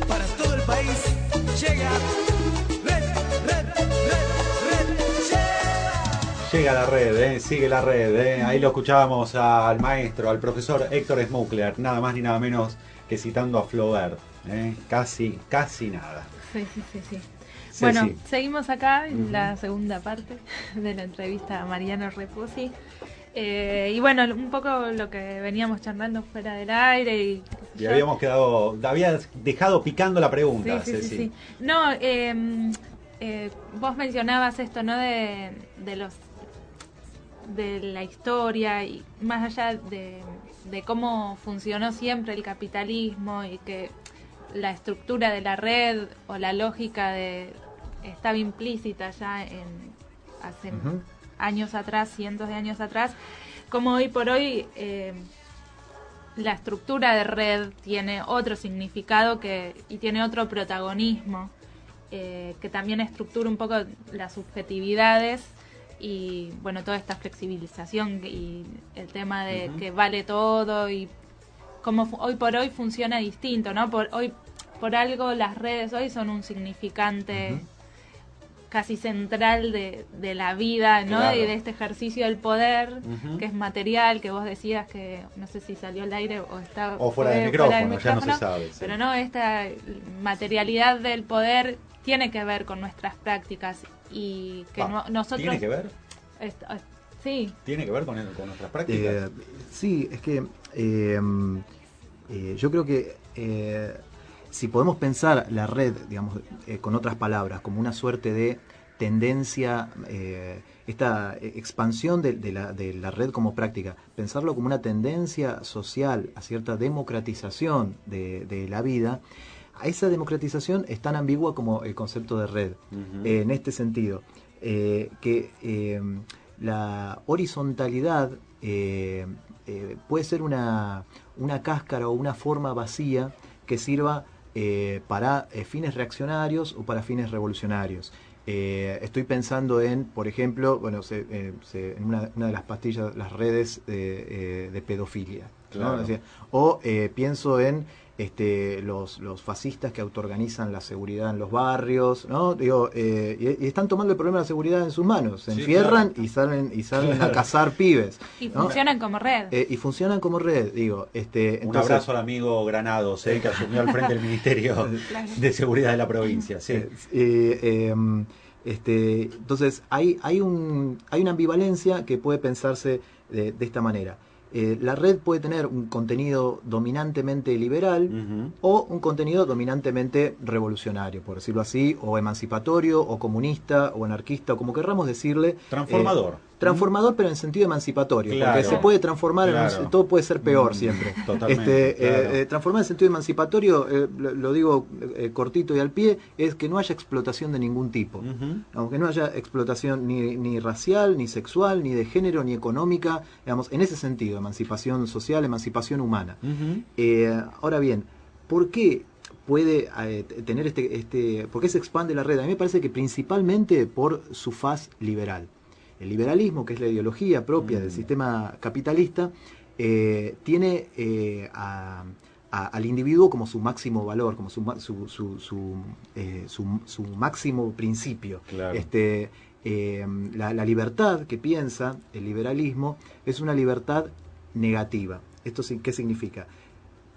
Para todo el país llega Red, Llega la red, sigue la red. Ahí lo escuchábamos al maestro, al profesor Héctor Schmuckler, nada más ni nada menos que citando a Flaubert. Casi nada. Sí. Sí, Bueno, sí. seguimos acá en la segunda parte de la entrevista a Mariano Repusi. Y bueno, un poco lo que veníamos charlando fuera del aire. Y habías dejado picando la pregunta, Ceci. Sí. No, vos mencionabas esto, ¿no? De la historia y más allá de cómo funcionó siempre el capitalismo y que la estructura de la red o la lógica estaba implícita ya hace años atrás, cientos de años atrás, como hoy por hoy la estructura de red tiene otro significado y tiene otro protagonismo que también estructura un poco las subjetividades y bueno, toda esta flexibilización y el tema de que vale todo y como hoy por hoy funciona distinto, ¿no? Por algo las redes hoy son un significante casi central de la vida, ¿no? Claro. Y de este ejercicio del poder, que es material, que vos decías que no sé si salió al aire o está fuera del micrófono, ya no se sabe. Sí. Pero no, esta materialidad del poder tiene que ver con nuestras prácticas y que nosotros... ¿Tiene que ver? Sí. ¿Tiene que ver con nuestras prácticas? Sí, es que yo creo que si podemos pensar la red, digamos, con otras palabras, como una suerte de tendencia, esta expansión de la red como práctica, pensarlo como una tendencia social a cierta democratización de la vida, a esa democratización es tan ambigua como el concepto de red. En este sentido, la horizontalidad puede ser una cáscara o una forma vacía que sirva para fines reaccionarios o para fines revolucionarios. Estoy pensando en, por ejemplo, en una de las pastillas, las redes de pedofilia, ¿no? Claro. O pienso en los fascistas que autoorganizan la seguridad en los barrios, ¿no? Y están tomando el problema de la seguridad en sus manos, se encierran y salen a cazar pibes. Y ¿no? funcionan como red. Y funcionan como red, digo. Un abrazo al amigo Granados, que asumió al frente del Ministerio de Seguridad de la provincia. Sí. Entonces, hay una ambivalencia que puede pensarse de esta manera. La red puede tener un contenido dominantemente liberal o un contenido dominantemente revolucionario, por decirlo así, o emancipatorio, o comunista, o anarquista, o como querramos decirle. Transformador. Transformador, pero en sentido emancipatorio, Claro. porque se puede transformar, todo puede ser peor siempre. Totalmente, claro. Transformar en sentido emancipatorio, lo digo cortito y al pie, es que no haya explotación de ningún tipo. Aunque no haya explotación ni racial, ni sexual, ni de género, ni económica, digamos, en ese sentido, emancipación social, emancipación humana. Ahora bien, ¿por qué puede tener por qué se expande la red? A mí me parece que principalmente por su faz liberal. El liberalismo, que es la ideología propia del sistema capitalista, tiene al individuo como su máximo valor, como su máximo principio. Claro. La libertad que piensa el liberalismo es una libertad negativa. ¿Esto qué significa?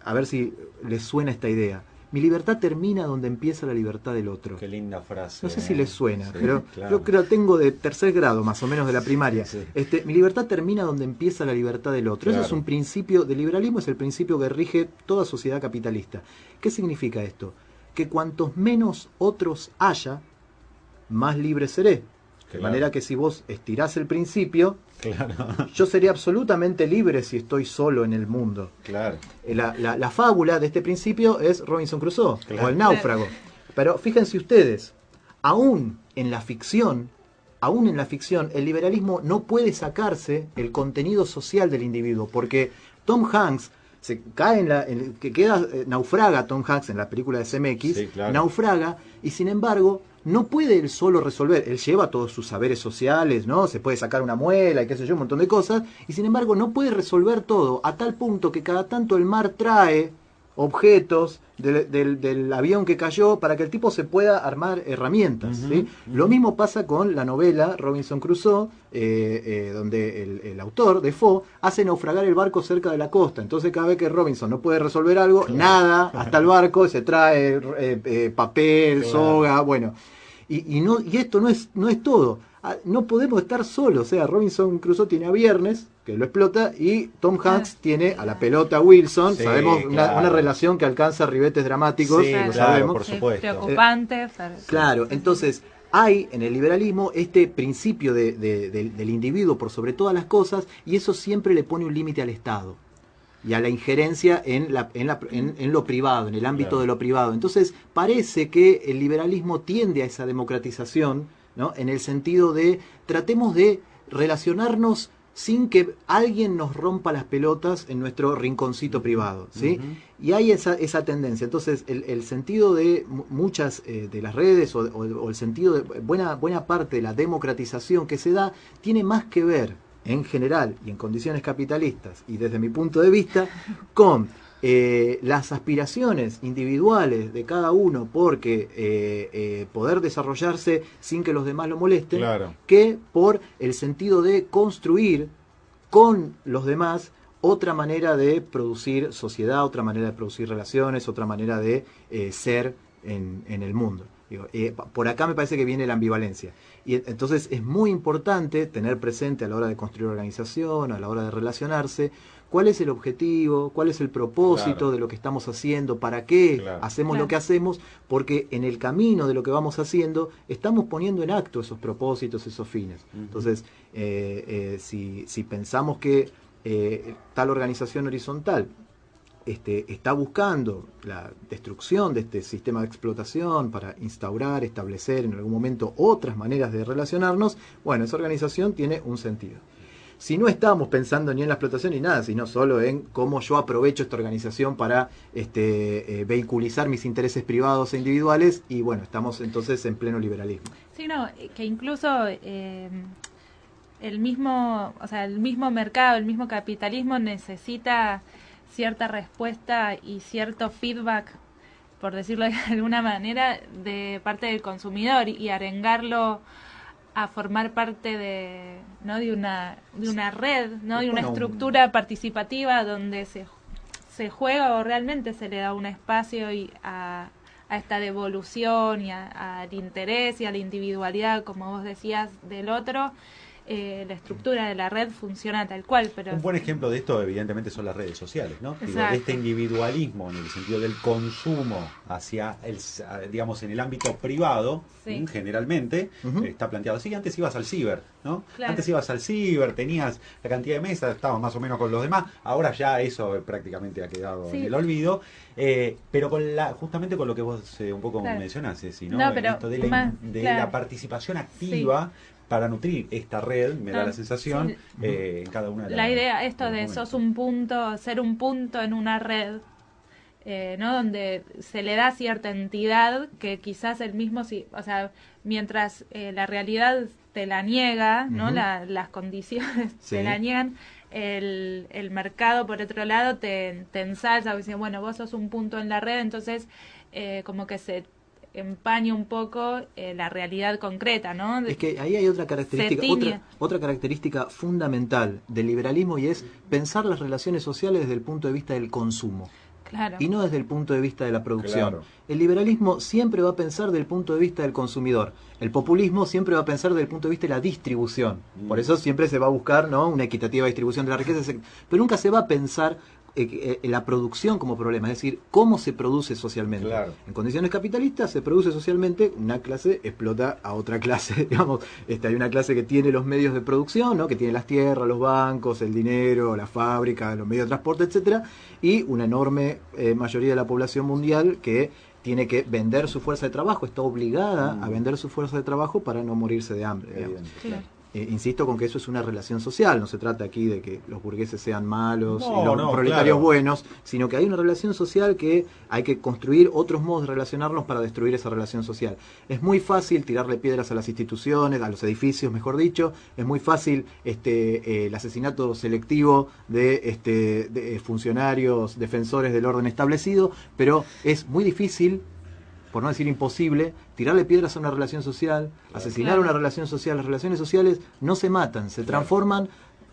A ver si les suena esta idea. Mi libertad termina donde empieza la libertad del otro. Qué linda frase. No sé si les suena, Sí, pero claro. yo creo tengo de tercer grado, más o menos de la primaria. Mi libertad termina donde empieza la libertad del otro. Claro. Eso es un principio del liberalismo, es el principio que rige toda sociedad capitalista. ¿Qué significa esto? Que cuantos menos otros haya, más libre seré. De Claro. manera que si vos estirás el principio, Claro. yo seré absolutamente libre si estoy solo en el mundo. Claro. La fábula de este principio es Robinson Crusoe, Claro. o el náufrago. Pero fíjense ustedes, aún en la ficción, el liberalismo no puede sacarse el contenido social del individuo, porque Tom Hanks se cae naufraga Tom Hanks en la película de CMX, Sí, claro. naufraga, y sin embargo no puede él solo resolver. Él lleva todos sus saberes sociales, ¿no? Se puede sacar una muela y qué sé yo, un montón de cosas, y sin embargo no puede resolver todo, a tal punto que cada tanto el mar trae objetos del avión que cayó para que el tipo se pueda armar herramientas. ¿Sí? Lo mismo pasa con la novela Robinson Crusoe, donde el autor, Defoe, hace naufragar el barco cerca de la costa. Entonces cada vez que Robinson no puede resolver algo, nada, hasta el barco se trae papel, soga, bueno. Y esto no es todo. No podemos estar solos. O sea, Robinson Crusoe tiene a Viernes, que lo explota, y Tom Hanks tiene a la pelota Wilson. Sí, sabemos claro. una relación que alcanza ribetes dramáticos, Sí, lo claro, sabemos. por supuesto. Preocupante. Claro, entonces hay en el liberalismo este principio del individuo por sobre todas las cosas, y eso siempre le pone un límite al Estado y a la injerencia en lo privado, en el ámbito Claro. de lo privado. Entonces parece que el liberalismo tiende a esa democratización, ¿no? En el sentido de tratemos de relacionarnos sin que alguien nos rompa las pelotas en nuestro rinconcito privado, ¿sí? Y hay esa tendencia. Entonces el sentido de muchas de las redes o el sentido de buena parte de la democratización que se da tiene más que ver en general y en condiciones capitalistas y desde mi punto de vista con las aspiraciones individuales de cada uno porque poder desarrollarse sin que los demás lo molesten, Claro. que por el sentido de construir con los demás otra manera de producir sociedad, otra manera de producir relaciones, otra manera de ser en el mundo. Digo, por acá me parece que viene la ambivalencia. Y entonces es muy importante tener presente a la hora de construir organización, a la hora de relacionarse, cuál es el objetivo, cuál es el propósito de lo que estamos haciendo, para qué hacemos lo que hacemos, porque en el camino de lo que vamos haciendo estamos poniendo en acto esos propósitos, esos fines. Entonces, si pensamos que tal organización horizontal está buscando la destrucción de este sistema de explotación para instaurar, establecer en algún momento otras maneras de relacionarnos, bueno, esa organización tiene un sentido. Si no estamos pensando ni en la explotación ni nada, sino solo en cómo yo aprovecho esta organización para vehiculizar mis intereses privados e individuales, y bueno, estamos entonces en pleno liberalismo. Sí, no, que incluso el mismo mercado, el mismo capitalismo necesita cierta respuesta y cierto feedback, por decirlo de alguna manera, de parte del consumidor, y arengarlo a formar parte de una red, ¿no? De una estructura participativa donde se juega o realmente se le da un espacio a esta devolución y al interés y a la individualidad, como vos decías, del otro. La estructura de la red funciona tal cual, pero... Un buen ejemplo de esto, evidentemente, son las redes sociales, ¿no? Digo, este individualismo en el sentido del consumo hacia digamos, en el ámbito privado, generalmente, está planteado así. Antes ibas al ciber, ¿no? Claro. Antes ibas al ciber, tenías la cantidad de mesas, estabas más o menos con los demás. Ahora ya eso prácticamente ha quedado en el olvido. Pero justamente con lo que vos un poco mencionás, Ceci, ¿no? Esto de la participación activa para nutrir esta red, me da la sensación, en cada una de las... La idea, esto de ser un punto en una red, ¿no? Donde se le da cierta entidad que quizás el mismo, mientras la realidad te la niega, ¿no? Las condiciones te la niegan, el mercado, por otro lado, te ensalza, dice, bueno, vos sos un punto en la red, entonces como que se empaña un poco la realidad concreta, ¿no? Es que ahí hay otra característica fundamental del liberalismo, y es pensar las relaciones sociales desde el punto de vista del consumo. Claro. Y no desde el punto de vista de la producción. Claro. El liberalismo siempre va a pensar desde el punto de vista del consumidor. El populismo siempre va a pensar desde el punto de vista de la distribución. Por eso siempre se va a buscar, ¿no?, una equitativa distribución de la riqueza, pero nunca se va a pensar la producción como problema, es decir, cómo se produce socialmente. Claro. En condiciones capitalistas se produce socialmente, una clase explota a otra clase, digamos, hay una clase que tiene los medios de producción, ¿no?, que tiene las tierras, los bancos, el dinero, las fábricas, los medios de transporte, etcétera, y una enorme mayoría de la población mundial que tiene que vender su fuerza de trabajo, está obligada a vender su fuerza de trabajo para no morirse de hambre, digamos. Claro. Insisto con que eso es una relación social, no se trata aquí de que los burgueses sean malos y los proletarios buenos, sino que hay una relación social que hay que construir otros modos de relacionarnos para destruir esa relación social. Es muy fácil tirarle piedras a las instituciones, a los edificios, mejor dicho, es muy fácil el asesinato selectivo de funcionarios defensores del orden establecido, pero es muy difícil, por no decir imposible, tirarle piedras a una relación social, asesinar una relación social. Las relaciones sociales no se matan, se transforman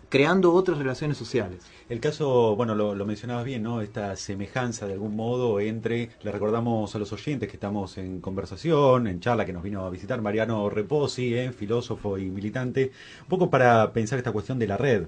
creando otras relaciones sociales. El caso, bueno, lo mencionabas bien, ¿no? Esta semejanza de algún modo entre, le recordamos a los oyentes que estamos en conversación, en charla, que nos vino a visitar Mariano Reposi, filósofo y militante, un poco para pensar esta cuestión de la red.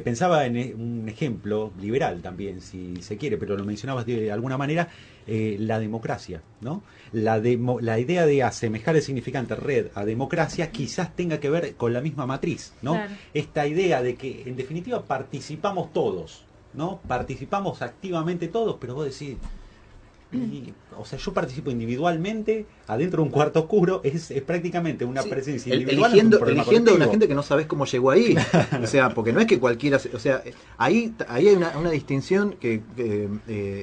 Pensaba en un ejemplo liberal también, si se quiere, pero lo mencionabas de alguna manera, la democracia, ¿no? La idea de asemejar el significante red a democracia quizás tenga que ver con la misma matriz, ¿no? Claro. Esta idea de que en definitiva participamos todos, ¿no? Participamos activamente todos, pero vos decís, yo participo individualmente adentro de un cuarto oscuro, es prácticamente una presencia individual. Eligiendo a una gente que no sabes cómo llegó ahí. O sea, porque no es que cualquiera... O sea, ahí hay una distinción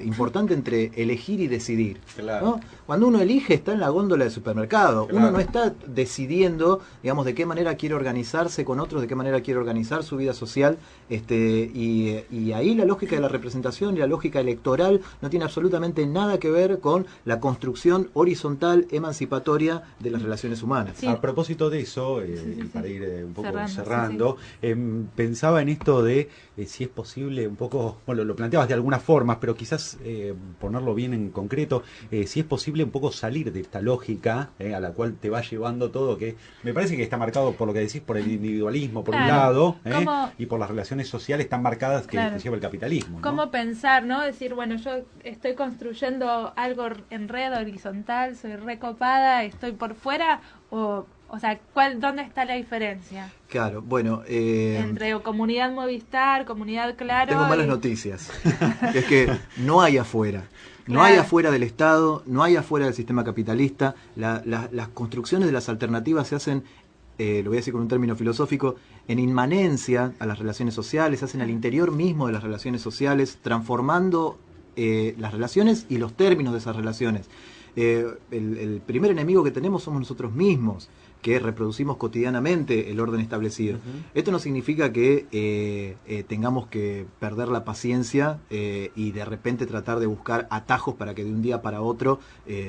importante entre elegir y decidir. Claro. ¿No? Cuando uno elige, está en la góndola del supermercado. Claro. Uno no está decidiendo, digamos, de qué manera quiere organizarse con otros, de qué manera quiere organizar su vida social. Y ahí la lógica de la representación y la lógica electoral no tiene absolutamente nada que ver con la construcción horizontal emancipatoria de las relaciones humanas. Sí. A propósito de eso, y para ir un poco cerrando, sí. Pensaba en esto de si es posible un poco, bueno, lo planteabas de alguna forma, pero quizás ponerlo bien en concreto, si es posible un poco salir de esta lógica a la cual te va llevando todo, que me parece que está marcado por lo que decís, por el individualismo, por un lado, y por las relaciones sociales tan marcadas que te lleva el capitalismo, ¿no? ¿Cómo pensar, no? Decir, bueno, yo estoy construyendo algo en red horizontal, soy recopada, estoy por fuera, o sea, ¿dónde está la diferencia? Claro, bueno... entre comunidad Movistar, comunidad Claro... Tengo malas noticias. Es que no hay afuera. No hay afuera del Estado, no hay afuera del sistema capitalista. Las construcciones de las alternativas se hacen, lo voy a decir con un término filosófico, en inmanencia a las relaciones sociales, se hacen al interior mismo de las relaciones sociales, transformando las relaciones y los términos de esas relaciones. El primer enemigo que tenemos somos nosotros mismos, que reproducimos cotidianamente el orden establecido. Esto no significa que tengamos que perder la paciencia y de repente tratar de buscar atajos para que de un día para otro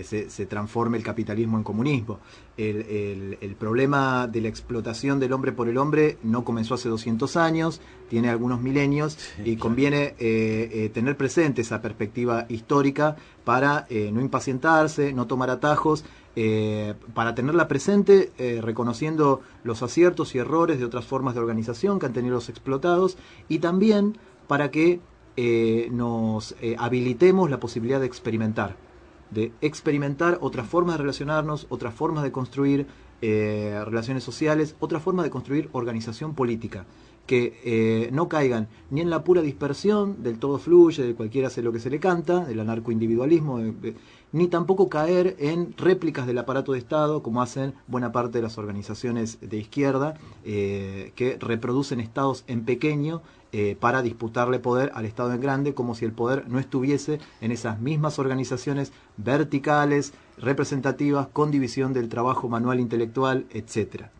se transforme el capitalismo en comunismo. El problema de la explotación del hombre por el hombre no comenzó hace 200 años, tiene algunos milenios, y conviene tener presente esa perspectiva histórica para no impacientarse, no tomar atajos, para tenerla presente, reconociendo los aciertos y errores de otras formas de organización que han tenido los explotados, y también para que nos habilitemos la posibilidad de experimentar otras formas de relacionarnos, otras formas de construir relaciones sociales, otra forma de construir organización política, que no caigan ni en la pura dispersión del todo fluye, de cualquiera hace lo que se le canta, del anarcoindividualismo, ni tampoco caer en réplicas del aparato de Estado, como hacen buena parte de las organizaciones de izquierda, que reproducen estados en pequeño para disputarle poder al Estado en grande, como si el poder no estuviese en esas mismas organizaciones verticales, representativas, con división del trabajo manual intelectual, etcétera.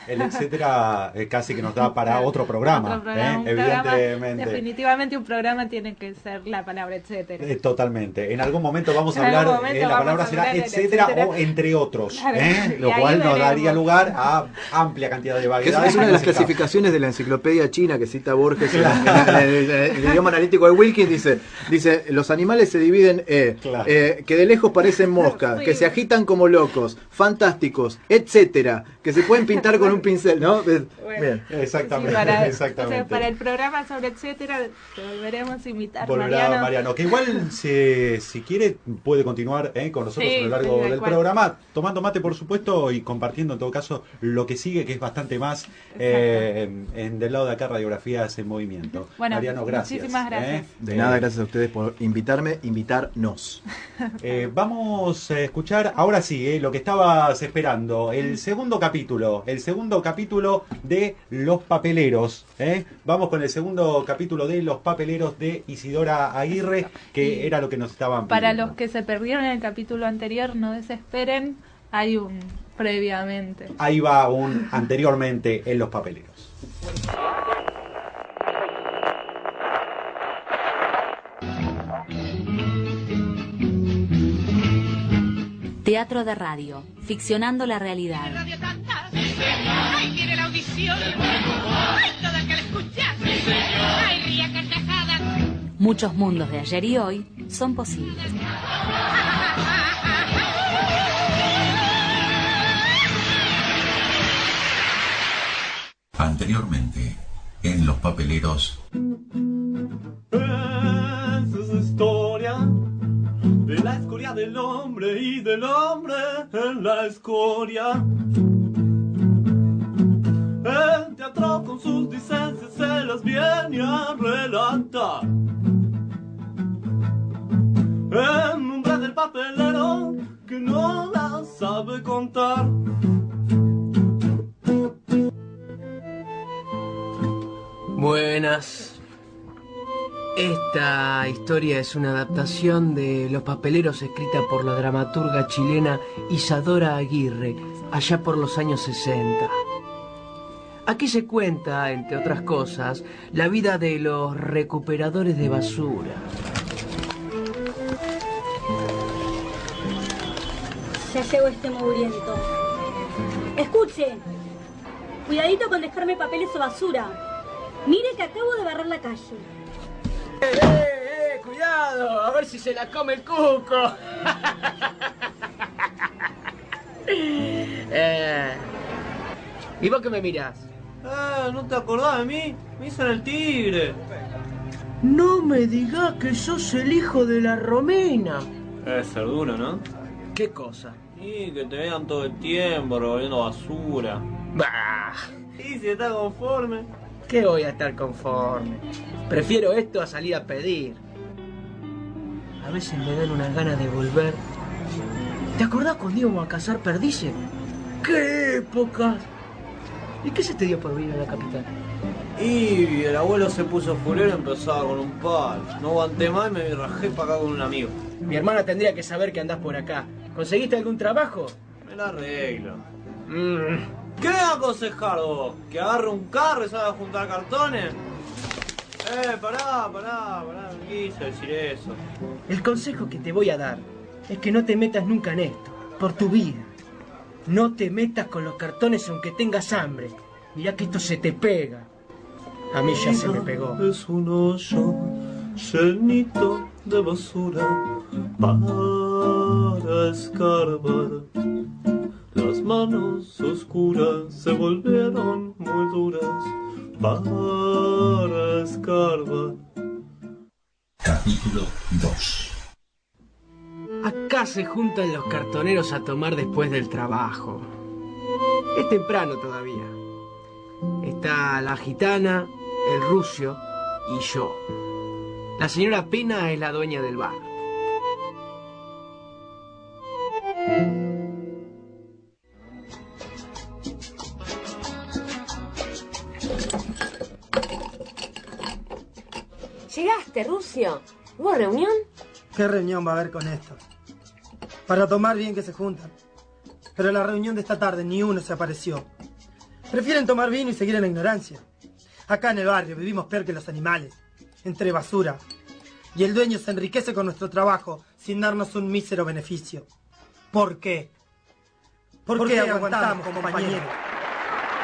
El etcétera casi que nos da para otro programa, evidentemente. Definitivamente un programa tiene que ser la palabra etcétera. Totalmente. En algún momento vamos a hablar, la palabra será etcétera o entre otros, lo cual nos daría lugar a amplia cantidad de vaguedades. Es una de las clasificaciones de la enciclopedia china que cita Borges en el idioma analítico de Wilkins, dice los animales se dividen que de lejos parecen moscas, que se agitan como locos, fantásticos, etcétera, que se pueden pintar con un pincel, ¿no? Bueno, bien. Exactamente, exactamente. O sea, para el programa sobre etcétera te volveremos a invitar, Mariano, que igual si quiere puede continuar con nosotros a lo largo del programa, tomando mate por supuesto y compartiendo en todo caso lo que sigue, que es bastante más del lado de acá, Radiografías en Movimiento. Bueno, Mariano, gracias. Muchísimas gracias. De nada, gracias a ustedes por invitarnos. Vamos a escuchar ahora sí lo que estabas esperando, el segundo capítulo de Los Papeleros. Vamos con el segundo capítulo de Los Papeleros de Isidora Aguirre, que era lo que nos estaban pidiendo. Para los que se perdieron en el capítulo anterior, no desesperen, hay un previamente. Ahí va un anteriormente en Los Papeleros. Teatro de radio, ficcionando la realidad. Ahí viene la audición. Ay, todo el que la escucha. Ay, ría carcajadas. Muchos mundos de ayer y hoy son posibles. Anteriormente, en Los Papeleros. Esa es la historia de la escoria del hombre y del hombre en la escoria. El teatro con sus licencias se las viene a relatar. En nombre del papelero que no la sabe contar. Buenas. Esta historia es una adaptación de Los Papeleros escrita por la dramaturga chilena Isadora Aguirre, allá por los años 60. Aquí se cuenta, entre otras cosas, la vida de los recuperadores de basura. Ya llegó este mugriento. Escuche. Cuidadito con dejarme papeles o basura. Mire que acabo de barrer la calle. ¡Cuidado! A ver si se la come el cuco. ¿Y vos qué me mirás? ¿No te acordás de mí? Me hizo en el Tigre. No me digas que sos el hijo de la Romina. Es ser duro, ¿no? ¿Qué cosa? Y que te vean todo el tiempo revolviendo basura. Bah. ¿Y si estás conforme? ¿Qué voy a estar conforme? Prefiero esto a salir a pedir. A veces me dan unas ganas de volver. ¿Te acordás cuando íbamos a cazar perdices? ¡Qué épocas! ¿Y qué se te dio por venir a la capital? Y el abuelo se puso fulero y empezaba con un palo. No aguanté más y me rajé para acá con un amigo. Mi hermana tendría que saber que andás por acá. ¿Conseguiste algún trabajo? Me la arreglo. ¿Qué me aconsejar vos? ¿Que agarre un carro y salga a juntar cartones? Pará, no quise decir eso. El consejo que te voy a dar es que no te metas nunca en esto, por tu vida. No te metas con los cartones aunque tengas hambre. Mirá que esto se te pega. A mí ya se me pegó. Es un hoyo llenito de basura para escarbar. Las manos oscuras se volvieron muy duras para escarbar. Capítulo 2. Acá se juntan los cartoneros a tomar después del trabajo. Es temprano todavía. Está la gitana, el rucio y yo. La señora Pena es la dueña del bar. ¿Llegaste, Rucio? ¿Hubo reunión? ¿Qué reunión va a haber con esto? Para tomar bien que se juntan. Pero la reunión de esta tarde ni uno se apareció. Prefieren tomar vino y seguir en la ignorancia. Acá en el barrio vivimos peor que los animales, entre basura. Y el dueño se enriquece con nuestro trabajo sin darnos un mísero beneficio. ¿Por qué? ¿Por qué aguantamos, compañeros?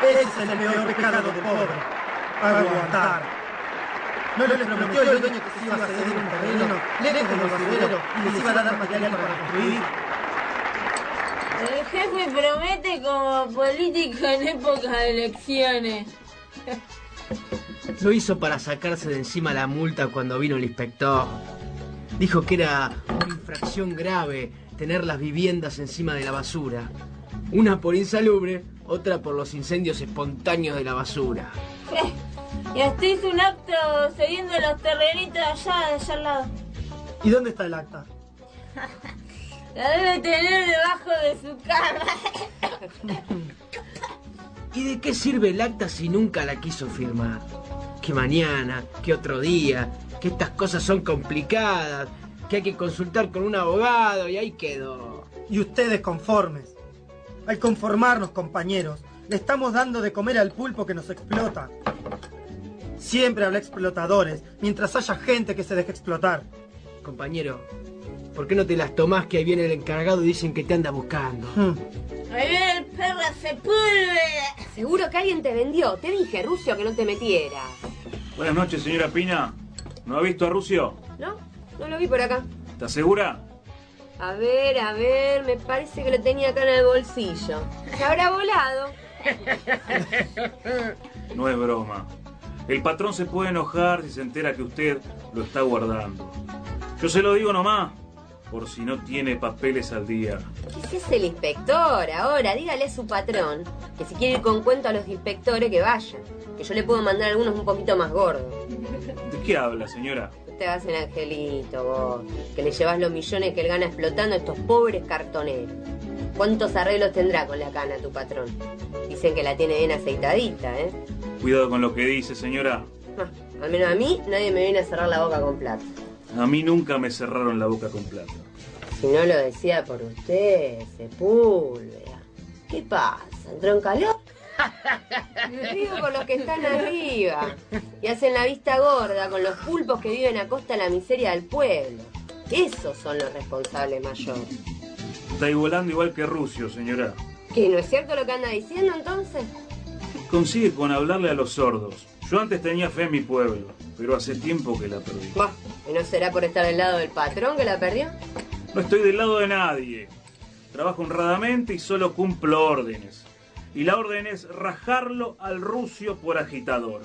Ese es el peor pecado del pobre. Aguantar. ¿No les prometió el dueño que se iba a ceder un terreno lejos del basurero y les iba a dar material para construir? El jefe promete como político en época de elecciones. Lo hizo para sacarse de encima la multa cuando vino el inspector. Dijo que era una infracción grave tener las viviendas encima de la basura. Una por insalubre, otra por los incendios espontáneos de la basura. Y hasta hizo un acto cediendo los terrenitos allá al lado. ¿Y dónde está el acta? La debe tener debajo de su cama. ¿Y de qué sirve el acta si nunca la quiso firmar? Que mañana, que otro día, que estas cosas son complicadas, que hay que consultar con un abogado y ahí quedó. Y ustedes conformes. Al conformarnos, compañeros, le estamos dando de comer al pulpo que nos explota. Siempre habrá explotadores, mientras haya gente que se deje explotar. Compañero, ¿por qué no te las tomás que ahí viene el encargado y dicen que te anda buscando? Ahí viene el perro Sepúlveda. Seguro que alguien te vendió. Te dije, Rucio, que no te metieras. Buenas noches, señora Pina. ¿No ha visto a Rucio? No, no lo vi por acá. ¿Estás segura? A ver, me parece que lo tenía acá en el bolsillo. ¿Se habrá volado? No es broma. El patrón se puede enojar si se entera que usted lo está guardando. Yo se lo digo nomás, por si no tiene papeles al día. ¿Qué es el inspector ahora? Dígale a su patrón que si quiere ir con cuento a los inspectores que vayan. Que yo le puedo mandar algunos un poquito más gordos. ¿De qué habla, señora? Te hagas el angelito, vos, que le llevas los millones que él gana explotando a estos pobres cartoneros. ¿Cuántos arreglos tendrá con la cana tu patrón? Dicen que la tiene bien aceitadita, ¿eh? Cuidado con lo que dice, señora. Al menos a mí nadie me viene a cerrar la boca con plata. A mí nunca me cerraron la boca con plata. Si no lo decía por usted, Sepúlveda. ¿Qué pasa? ¿Entró en calor? Me río con los que están arriba y hacen la vista gorda con los pulpos que viven a costa de la miseria del pueblo. Esos son los responsables mayores. Está igualando igual que Rusio, señora. ¿Qué? ¿No es cierto lo que anda diciendo entonces? Consigue con hablarle a los sordos. Yo antes tenía fe en mi pueblo, pero hace tiempo que la perdí. Bah, ¿y no será por estar del lado del patrón que la perdió? No estoy del lado de nadie. Trabajo honradamente y solo cumplo órdenes. Y la orden es rajarlo al Rusio por agitador.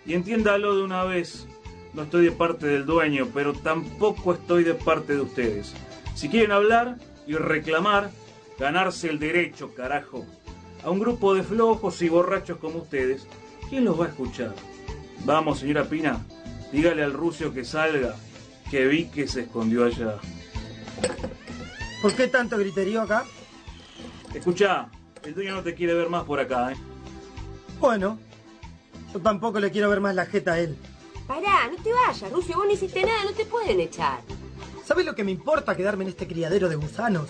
Y entiéndalo de una vez, no estoy de parte del dueño, pero tampoco estoy de parte de ustedes. Si quieren hablar y reclamar, ganarse el derecho, carajo. A un grupo de flojos y borrachos como ustedes, ¿quién los va a escuchar? Vamos, señora Pina, dígale al Rusio que salga, que vi que se escondió allá. ¿Por qué tanto griterío acá? Escuchá, el dueño no te quiere ver más por acá, ¿eh? Bueno, yo tampoco le quiero ver más la jeta a él. Pará, no te vayas, Rusio, vos no hiciste nada, no te pueden echar. ¿Sabes lo que me importa quedarme en este criadero de gusanos?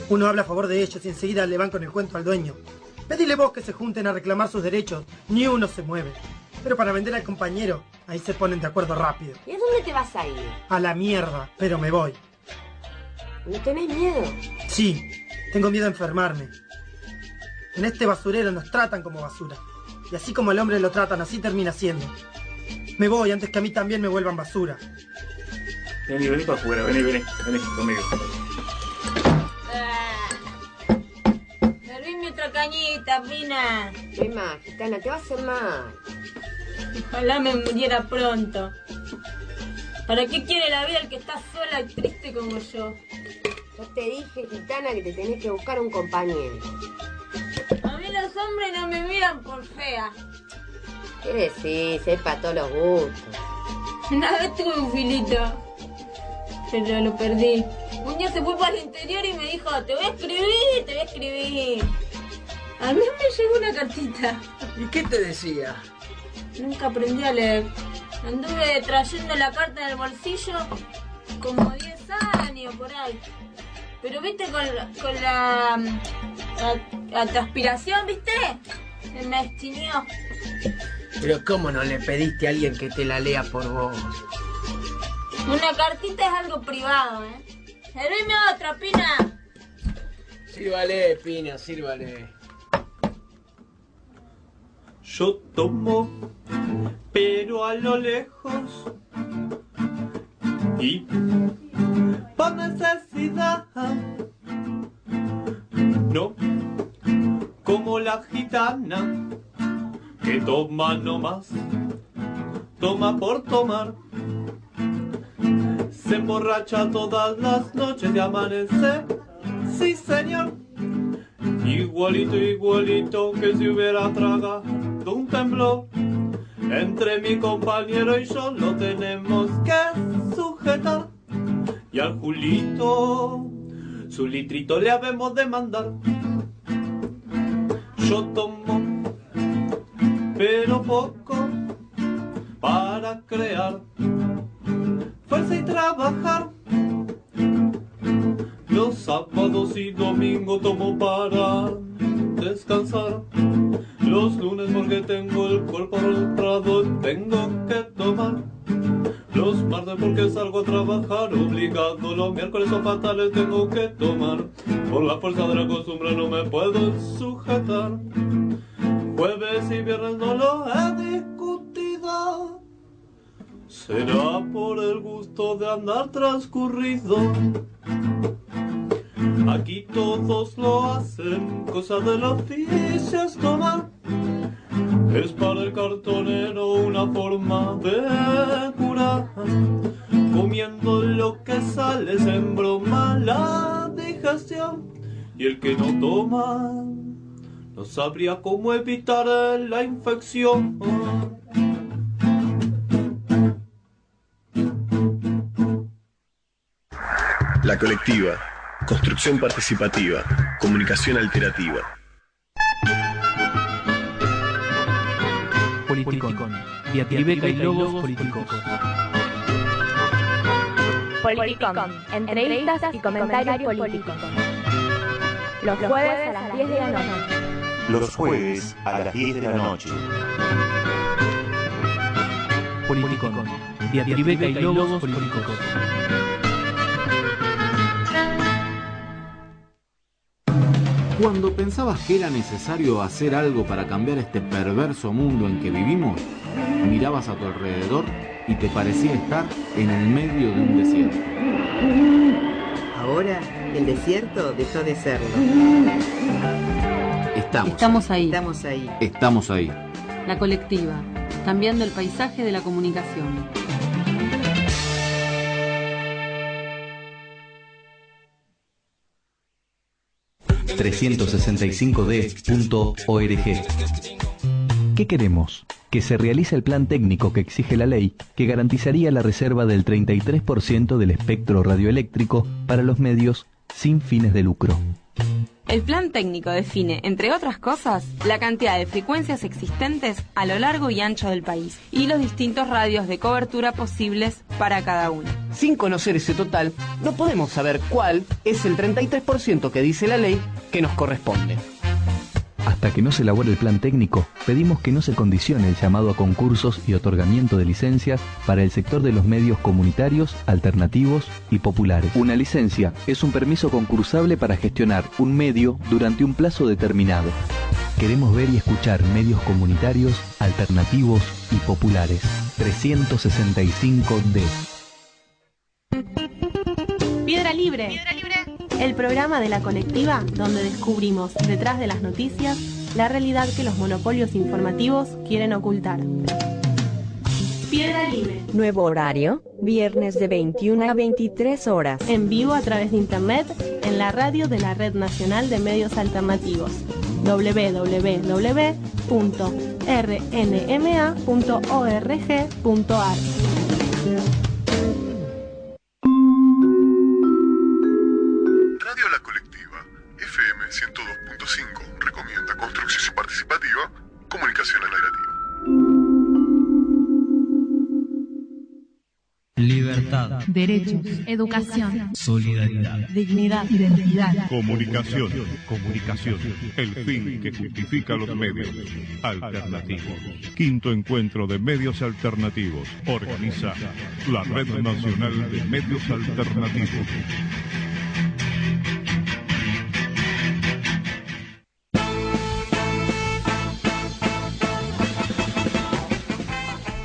Uno habla a favor de ellos y enseguida le van con el cuento al dueño. Pedile vos que se junten a reclamar sus derechos, ni uno se mueve. Pero para vender al compañero, ahí se ponen de acuerdo rápido. ¿Y a dónde te vas a ir? A la mierda, pero me voy. ¿No tenés miedo? Sí, tengo miedo a enfermarme. En este basurero nos tratan como basura. Y así como al hombre lo tratan, así termina siendo. Me voy antes que a mí también me vuelvan basura. Vení para afuera, vení conmigo. Servime otra cañita, Pina. Emma, gitana, te va a hacer mal. Ojalá me muriera pronto. ¿Para qué quiere la vida el que está sola y triste como yo? Yo te dije, gitana, que te tenés que buscar un compañero. A mí los hombres no me miran por fea. ¿Qué decís? Es para todos los gustos. Una vez tuve un filito, pero lo perdí. Un día se fue para el interior y me dijo, te voy a escribir. A mí me llegó una cartita. ¿Y qué te decía? Nunca aprendí a leer. Anduve trayendo la carta en el bolsillo como 10 años por ahí. Pero viste, con la transpiración, ¿viste? Se me extinguió. Pero ¿cómo no le pediste a alguien que te la lea por vos? Una cartita es algo privado, ¿eh? ¡Servime otra, Pina! Sírvale, Pina, sírvale. Yo tomo, pero a lo lejos, y por necesidad, no como la gitana que toma nomás, toma por tomar, se emborracha todas las noches y amanece, sí señor, igualito que si hubiera tragado un temblor. Entre mi compañero y yo lo tenemos que sujetar. Y al Julito su litrito le habemos de mandar. Yo tomo, pero poco, para crear fuerza y trabajar. Los sábados y domingos tomo para descansar. Los lunes porque tengo el cuerpo arrastrado tengo que tomar. Los martes porque salgo a trabajar obligado. Los miércoles son fatales tengo que tomar. Por la fuerza de la costumbre no me puedo sujetar. Jueves y viernes no lo he discutido. Será por el gusto de andar transcurrido. Aquí todos lo hacen, cosa del oficio es tomar. Es para el cartonero una forma de curar. Comiendo lo que sale se embroma la digestión. Y el que no toma no sabría cómo evitar la infección. La colectiva. Construcción participativa. Comunicación alternativa. Politicón. Diatribeca y logos políticos. Politicón. Entrevistas y comentarios políticos. Los jueves a las 10 de la noche. Los jueves a las 10 de la noche. Politicón. Diatribeca y logos políticos. Cuando pensabas que era necesario hacer algo para cambiar este perverso mundo en que vivimos, mirabas a tu alrededor y te parecía estar en el medio de un desierto. Ahora el desierto dejó de serlo. Estamos ahí. Estamos ahí. Estamos ahí. La colectiva, cambiando el paisaje de la comunicación. .365d.org. ¿Qué queremos? Que se realice el plan técnico que exige la ley, que garantizaría la reserva del 33% del espectro radioeléctrico para los medios sin fines de lucro. El plan técnico define, entre otras cosas, la cantidad de frecuencias existentes a lo largo y ancho del país y los distintos radios de cobertura posibles para cada uno. Sin conocer ese total, no podemos saber cuál es el 33% que dice la ley que nos corresponde. Hasta que no se elabore el plan técnico, pedimos que no se condicione el llamado a concursos y otorgamiento de licencias para el sector de los medios comunitarios, alternativos y populares. Una licencia es un permiso concursable para gestionar un medio durante un plazo determinado. Queremos ver y escuchar medios comunitarios, alternativos y populares. 365D. Piedra Libre. El programa de la colectiva donde descubrimos detrás de las noticias la realidad que los monopolios informativos quieren ocultar. Piedra Libre. Nuevo horario, viernes de 21 a 23 horas. En vivo a través de internet en la radio de la Red Nacional de Medios Alternativos. www.rnma.org.ar. Radio La Colectiva, FM 102.5, recomienda construcción participativa, comunicación alternativa. Libertad, derechos, educación, solidaridad, dignidad, identidad, Comunicación, el fin que justifica los medios alternativos. Quinto encuentro de medios alternativos, organiza la Red Nacional de Medios Alternativos.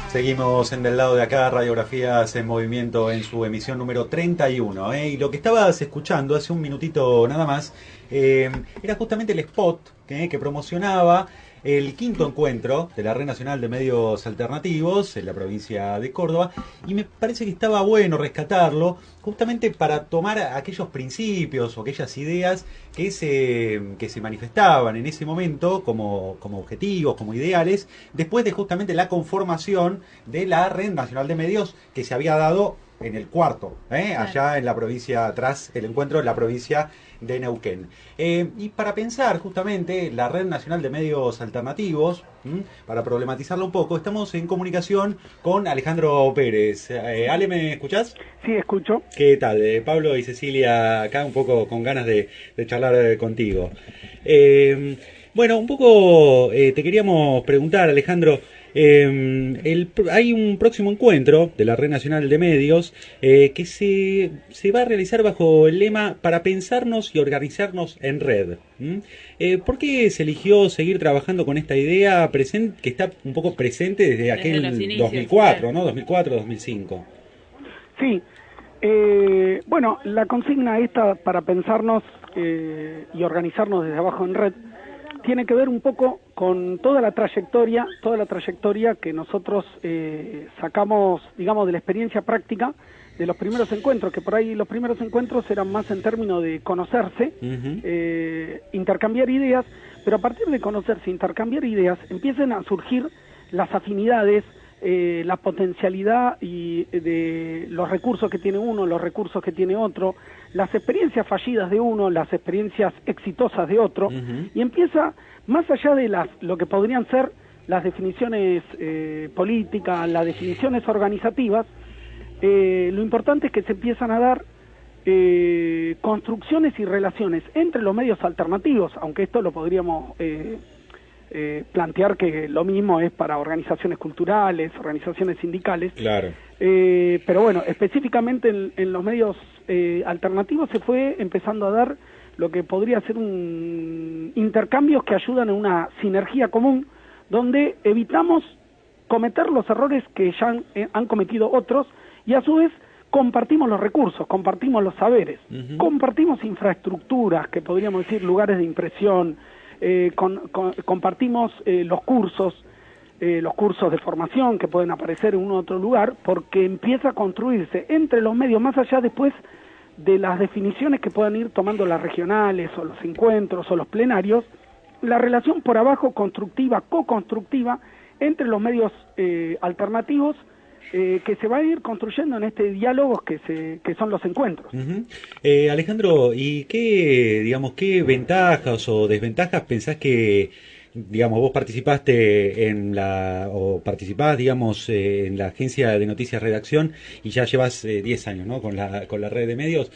Seguimos en Del Lado de Acá, Radiografías en Movimiento en su emisión número 31. Y lo que estabas escuchando hace un minutito nada más era justamente el spot que promocionaba el quinto encuentro de la Red Nacional de Medios Alternativos en la provincia de Córdoba, y me parece que estaba bueno rescatarlo justamente para tomar aquellos principios o aquellas ideas que se manifestaban en ese momento como objetivos, como ideales, después de justamente la conformación de la Red Nacional de Medios que se había dado en el cuarto, allá en la provincia, tras el encuentro en la provincia de Neuquén. Y para pensar justamente la Red Nacional de Medios Alternativos, para problematizarlo un poco, estamos en comunicación con Alejandro Pérez. Ale, ¿me escuchás? Sí, escucho. ¿Qué tal? Pablo y Cecilia acá un poco con ganas de charlar contigo. Bueno, un poco te queríamos preguntar, Alejandro, hay un próximo encuentro de la Red Nacional de Medios que se va a realizar bajo el lema para pensarnos y organizarnos en red. ¿Por qué se eligió seguir trabajando con esta idea que está un poco presente desde aquel inicios, 2004, ¿no? 2004-2005. Sí. Bueno, la consigna esta para pensarnos y organizarnos desde abajo en red tiene que ver un poco con toda la trayectoria que nosotros sacamos, digamos, de la experiencia práctica de los primeros encuentros, que por ahí los primeros encuentros eran más en términos de conocerse, intercambiar ideas, pero a partir de conocerse, intercambiar ideas, empiezan a surgir las afinidades, la potencialidad y de los recursos que tiene uno, los recursos que tiene otro, las experiencias fallidas de uno, las experiencias exitosas de otro, y empieza, más allá de lo que podrían ser las definiciones políticas, las definiciones organizativas, lo importante es que se empiezan a dar construcciones y relaciones entre los medios alternativos, aunque esto lo podríamos plantear que lo mismo es para organizaciones culturales, organizaciones sindicales. Claro. Pero bueno, específicamente en los medios alternativos se fue empezando a dar lo que podría ser un intercambios que ayudan en una sinergia común, donde evitamos cometer los errores que ya han cometido otros, y a su vez compartimos los recursos, compartimos los saberes, compartimos infraestructuras, que podríamos decir lugares de impresión, compartimos los cursos de formación que pueden aparecer en un otro lugar, porque empieza a construirse entre los medios, más allá después de las definiciones que puedan ir tomando las regionales o los encuentros o los plenarios, la relación por abajo constructiva, co-constructiva entre los medios alternativos, que se va a ir construyendo en este diálogo que son los encuentros. Alejandro, ¿y qué ventajas o desventajas pensás que, digamos, vos participás, en la agencia de noticias Redacción, y ya llevas 10 años, ¿no?, con la red de medios?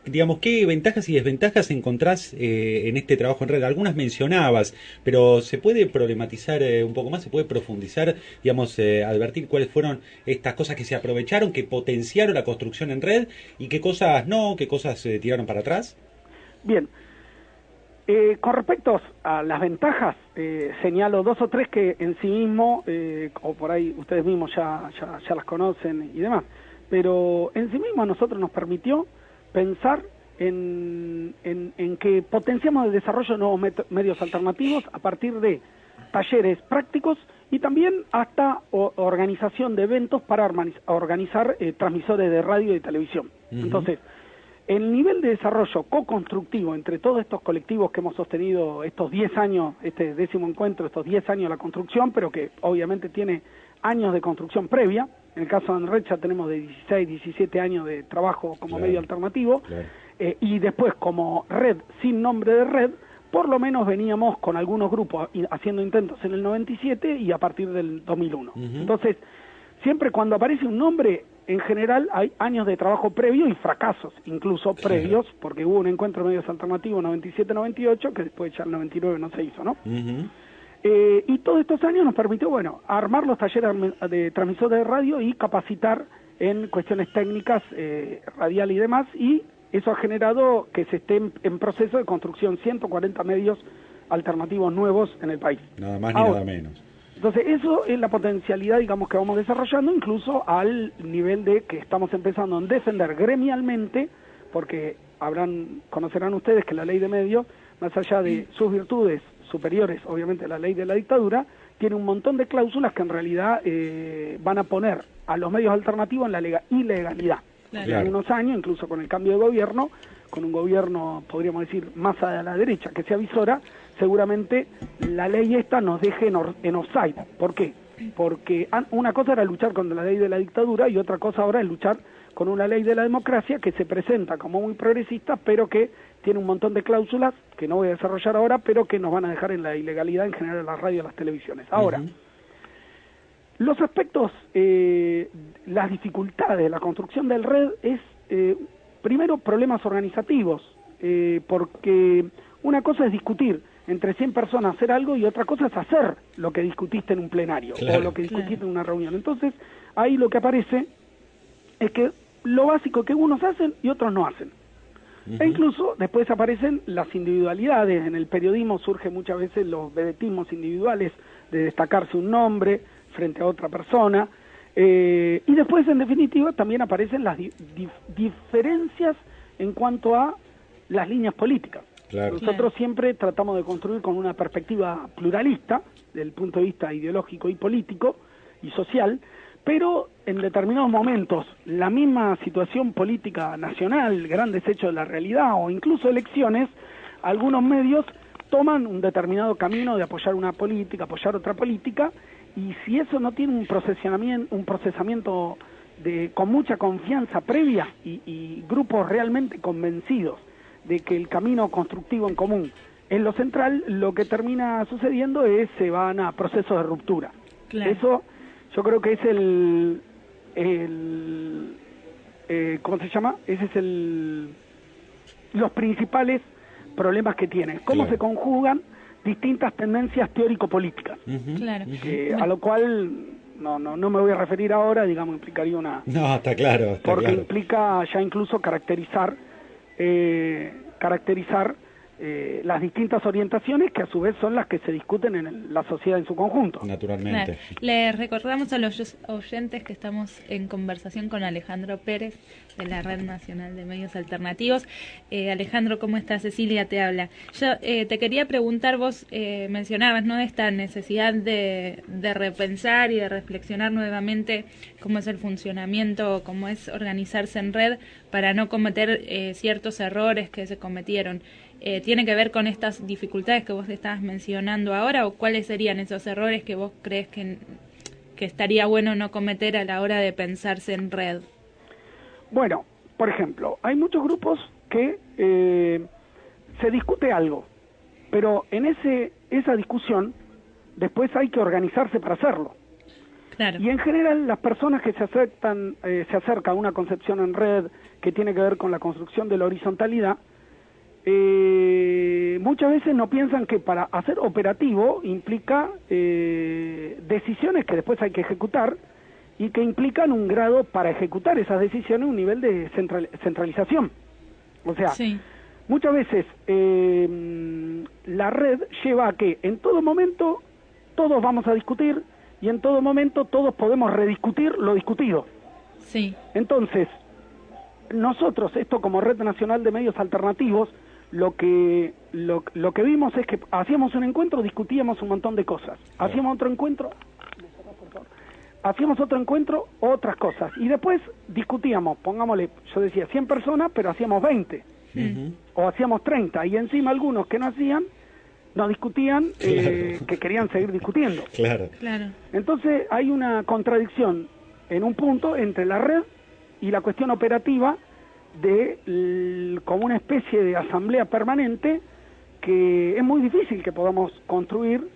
Digamos, ¿qué ventajas y desventajas encontrás en este trabajo en red? Algunas mencionabas, pero ¿se puede problematizar un poco más? ¿Se puede profundizar, digamos, advertir cuáles fueron estas cosas que se aprovecharon, que potenciaron la construcción en red, y qué cosas no, qué cosas tiraron para atrás? Bien. Con respecto a las ventajas, señalo 2 o 3 que en sí mismo, o por ahí ustedes mismos ya las conocen y demás, pero en sí mismo a nosotros nos permitió pensar en que potenciamos el desarrollo de nuevos medios alternativos a partir de talleres prácticos y también hasta organización de eventos para organizar transmisores de radio y televisión. Entonces, el nivel de desarrollo co-constructivo entre todos estos colectivos que hemos sostenido estos 10 años, este 10º encuentro, estos 10 años de la construcción, pero que obviamente tiene años de construcción previa. En el caso de ANRED ya tenemos de 16, 17 años de trabajo como medio alternativo, y después como red sin nombre de red, por lo menos veníamos con algunos grupos haciendo intentos en el 97 y a partir del 2001. Entonces, siempre cuando aparece un nombre, en general hay años de trabajo previo y fracasos, incluso previos, porque hubo un encuentro de medios alternativos 97-98, que después ya el 99 no se hizo, ¿no? Y todos estos años nos permitió, armar los talleres de transmisores de radio y capacitar en cuestiones técnicas, radial y demás, y eso ha generado que se esté en proceso de construcción 140 medios alternativos nuevos en el país. Nada más ni nada menos. Entonces, eso es la potencialidad, digamos, que vamos desarrollando, incluso al nivel de que estamos empezando a defender gremialmente, porque conocerán ustedes que la ley de medios, más allá de sus virtudes superiores, obviamente, a la ley de la dictadura, tiene un montón de cláusulas que en realidad van a poner a los medios alternativos en la ilegalidad. En unos años, incluso con el cambio de gobierno, con un gobierno, podríamos decir, más a la derecha que se avisora, seguramente la ley esta nos deje en offside. ¿Por qué? Porque una cosa era luchar contra la ley de la dictadura y otra cosa ahora es luchar con una ley de la democracia que se presenta como muy progresista, pero que tiene un montón de cláusulas que no voy a desarrollar ahora, pero que nos van a dejar en la ilegalidad en general las radios y las televisiones. Ahora, los aspectos, las dificultades de la construcción del red es, primero, problemas organizativos, porque una cosa es discutir entre 100 personas hacer algo y otra cosa es hacer lo que discutiste en un plenario o lo que discutiste en una reunión. Entonces, ahí lo que aparece es que lo básico que unos hacen y otros no hacen. E incluso después aparecen las individualidades. En el periodismo surgen muchas veces los vedetismos individuales de destacarse un nombre frente a otra persona. Y después, en definitiva, también aparecen las diferencias en cuanto a las líneas políticas. Nosotros siempre tratamos de construir con una perspectiva pluralista, desde el punto de vista ideológico y político y social, pero en determinados momentos la misma situación política nacional, grandes hechos de la realidad o incluso elecciones, algunos medios toman un determinado camino de apoyar una política, apoyar otra política, y si eso no tiene un procesamiento con mucha confianza previa y grupos realmente convencidos de que el camino constructivo en común es lo central, lo que termina sucediendo es se van a procesos de ruptura. Eso yo creo que es ¿cómo se llama? Ese es los principales problemas que tiene. ¿Cómo se conjugan distintas tendencias teórico-políticas? A lo cual no me voy a referir ahora, digamos, implicaría una... No, está claro. Porque implica ya incluso caracterizar caracterizar las distintas orientaciones que a su vez son las que se discuten en la sociedad en su conjunto. Naturalmente. Claro. Les recordamos a los oyentes que estamos en conversación con Alejandro Pérez de la Red Nacional de Medios Alternativos. Alejandro, ¿cómo estás? Cecilia te habla. Yo te quería preguntar, vos mencionabas, ¿no?, esta necesidad de repensar y de reflexionar nuevamente cómo es el funcionamiento, cómo es organizarse en red para no cometer ciertos errores que se cometieron. ¿Tiene que ver con estas dificultades que vos estabas mencionando ahora o cuáles serían esos errores que vos crees que estaría bueno no cometer a la hora de pensarse en red? Bueno, por ejemplo, hay muchos grupos que se discute algo, pero en esa discusión después hay que organizarse para hacerlo. Claro. Y en general las personas que se acercan a una concepción en red que tiene que ver con la construcción de la horizontalidad, muchas veces no piensan que para hacer operativo implica decisiones que después hay que ejecutar y que implican un grado para ejecutar esas decisiones, un nivel de centralización. O sea, sí, muchas veces la red lleva a que en todo momento todos vamos a discutir y en todo momento todos podemos rediscutir lo discutido. Sí. Entonces, nosotros, esto como Red Nacional de Medios Alternativos, lo que vimos es que hacíamos un encuentro, discutíamos un montón de cosas. Hacíamos otro encuentro, otras cosas. Y después discutíamos, pongámosle, yo decía 100 personas, pero hacíamos 20. O hacíamos 30. Y encima algunos que no hacían, no discutían, que querían seguir discutiendo. Claro. Entonces hay una contradicción en un punto entre la red y la cuestión operativa como una especie de asamblea permanente que es muy difícil que podamos construir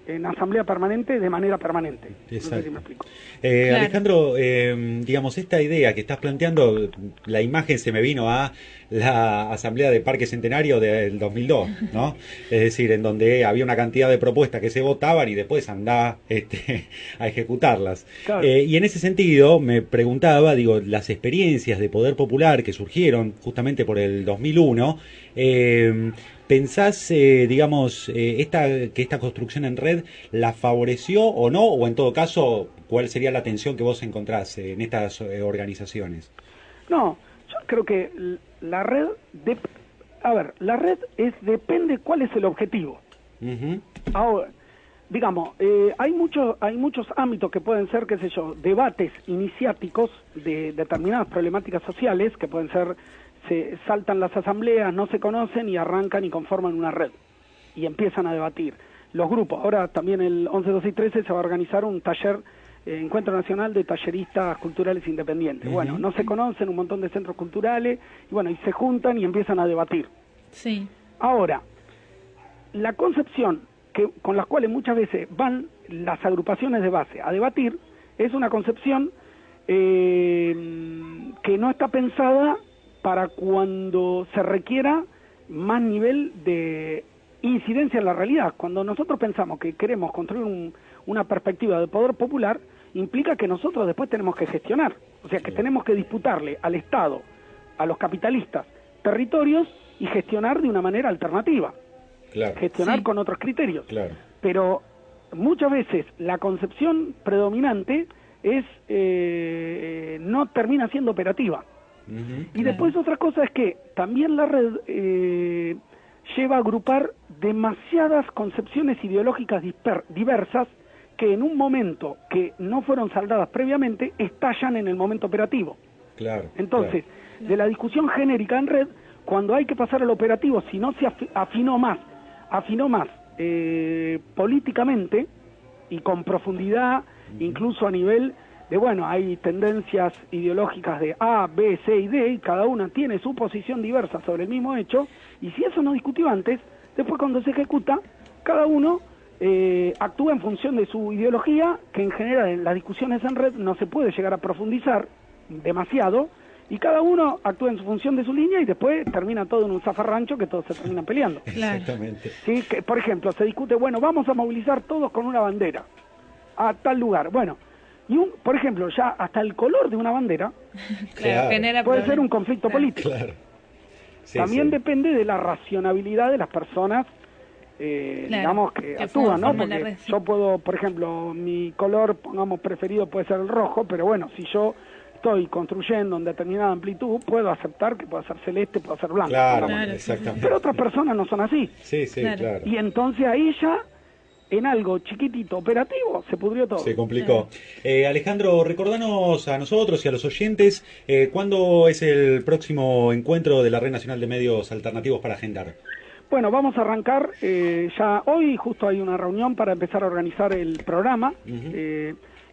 en asamblea permanente de manera permanente. Exacto. No sé si me explico. Claro. Alejandro, digamos, esta idea que estás planteando, la imagen se me vino a la Asamblea de Parque Centenario del 2002, ¿no? Es decir, en donde había una cantidad de propuestas que se votaban y después andaba a ejecutarlas. Claro. Y en ese sentido me preguntaba, digo, las experiencias de poder popular que surgieron justamente por el 2001, ¿pensás, digamos, que esta construcción en red la favoreció o no? O en todo caso, ¿cuál sería la tensión que vos encontrás en estas organizaciones? No, yo creo que la red, depende cuál es el objetivo. Ahora, digamos, hay muchos ámbitos que pueden ser, qué sé yo, debates iniciáticos de determinadas problemáticas sociales que pueden ser, se saltan las asambleas, no se conocen y arrancan y conforman una red y empiezan a debatir. Los grupos, ahora también el 11, 12 y 13 se va a organizar un taller, Encuentro Nacional de Talleristas Culturales Independientes. Bueno, no se conocen un montón de centros culturales y bueno, y se juntan y empiezan a debatir. Sí. Ahora, la concepción con las cuales muchas veces van las agrupaciones de base a debatir es una concepción que no está pensada para cuando se requiera más nivel de incidencia en la realidad. Cuando nosotros pensamos que queremos construir una perspectiva de poder popular, implica que nosotros después tenemos que gestionar. O sea, que tenemos que disputarle al Estado, a los capitalistas, territorios y gestionar de una manera alternativa. Claro. Gestionar con otros criterios. Claro. Pero muchas veces la concepción predominante es no termina siendo operativa. Y después otra cosa es que también la red lleva a agrupar demasiadas concepciones ideológicas diversas que en un momento que no fueron saldadas previamente estallan en el momento operativo. Claro. Entonces, de la discusión genérica en red, cuando hay que pasar al operativo, si no se afinó más políticamente y con profundidad, incluso a nivel de, bueno, hay tendencias ideológicas de A, B, C y D, y cada una tiene su posición diversa sobre el mismo hecho, y si eso no discutió antes, después cuando se ejecuta, cada uno actúa en función de su ideología, que en general en las discusiones en red no se puede llegar a profundizar demasiado, y cada uno actúa en su función de su línea y después termina todo en un zafarrancho que todos se terminan peleando. Exactamente. ¿Sí? Que, por ejemplo, se discute, bueno, vamos a movilizar todos con una bandera a tal lugar. Bueno, y por ejemplo, ya hasta el color de una bandera genera puede problemas. ser un conflicto político. Claro. Sí, también sí. depende de la racionalidad de las personas, digamos, que actúan, ¿no? Porque yo puedo, por ejemplo, mi color, pongamos, preferido puede ser el rojo, pero bueno, si yo estoy construyendo en determinada amplitud, puedo aceptar que pueda ser celeste, puede ser blanco. Claro, exactamente. Pero otras personas no son así. Sí, sí, claro. Y entonces ahí ya, en algo chiquitito operativo, se pudrió todo. Se complicó. Alejandro, recordanos a nosotros y a los oyentes cuándo es el próximo encuentro de la Red Nacional de Medios Alternativos para agendar. Bueno, vamos a arrancar ya hoy, justo hay una reunión para empezar a organizar el programa.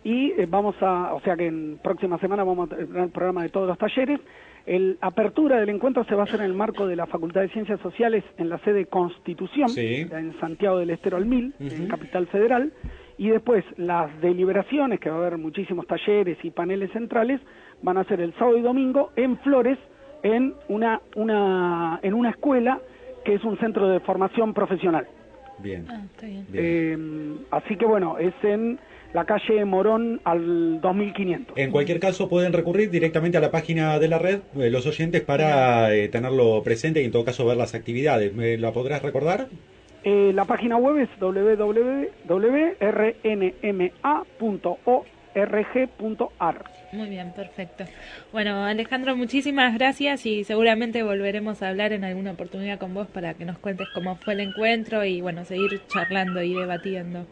Y vamos a, o sea que en próxima semana vamos a tener el programa de todos los talleres. La apertura del encuentro se va a hacer en el marco de la Facultad de Ciencias Sociales en la sede Constitución, en Santiago del Estero al 1000, en Capital Federal. Y después las deliberaciones, que va a haber muchísimos talleres y paneles centrales, van a ser el sábado y domingo en Flores, en una escuela que es un centro de formación profesional. Bien. Está bien. Así que bueno, es en la calle Morón al 2500. En cualquier caso pueden recurrir directamente a la página de la red, los oyentes, para tenerlo presente y en todo caso ver las actividades. ¿Me la podrás recordar? La página web es www.rnma.org.ar. Muy bien, perfecto. Bueno, Alejandro, muchísimas gracias y seguramente volveremos a hablar en alguna oportunidad con vos para que nos cuentes cómo fue el encuentro y bueno, seguir charlando y debatiendo.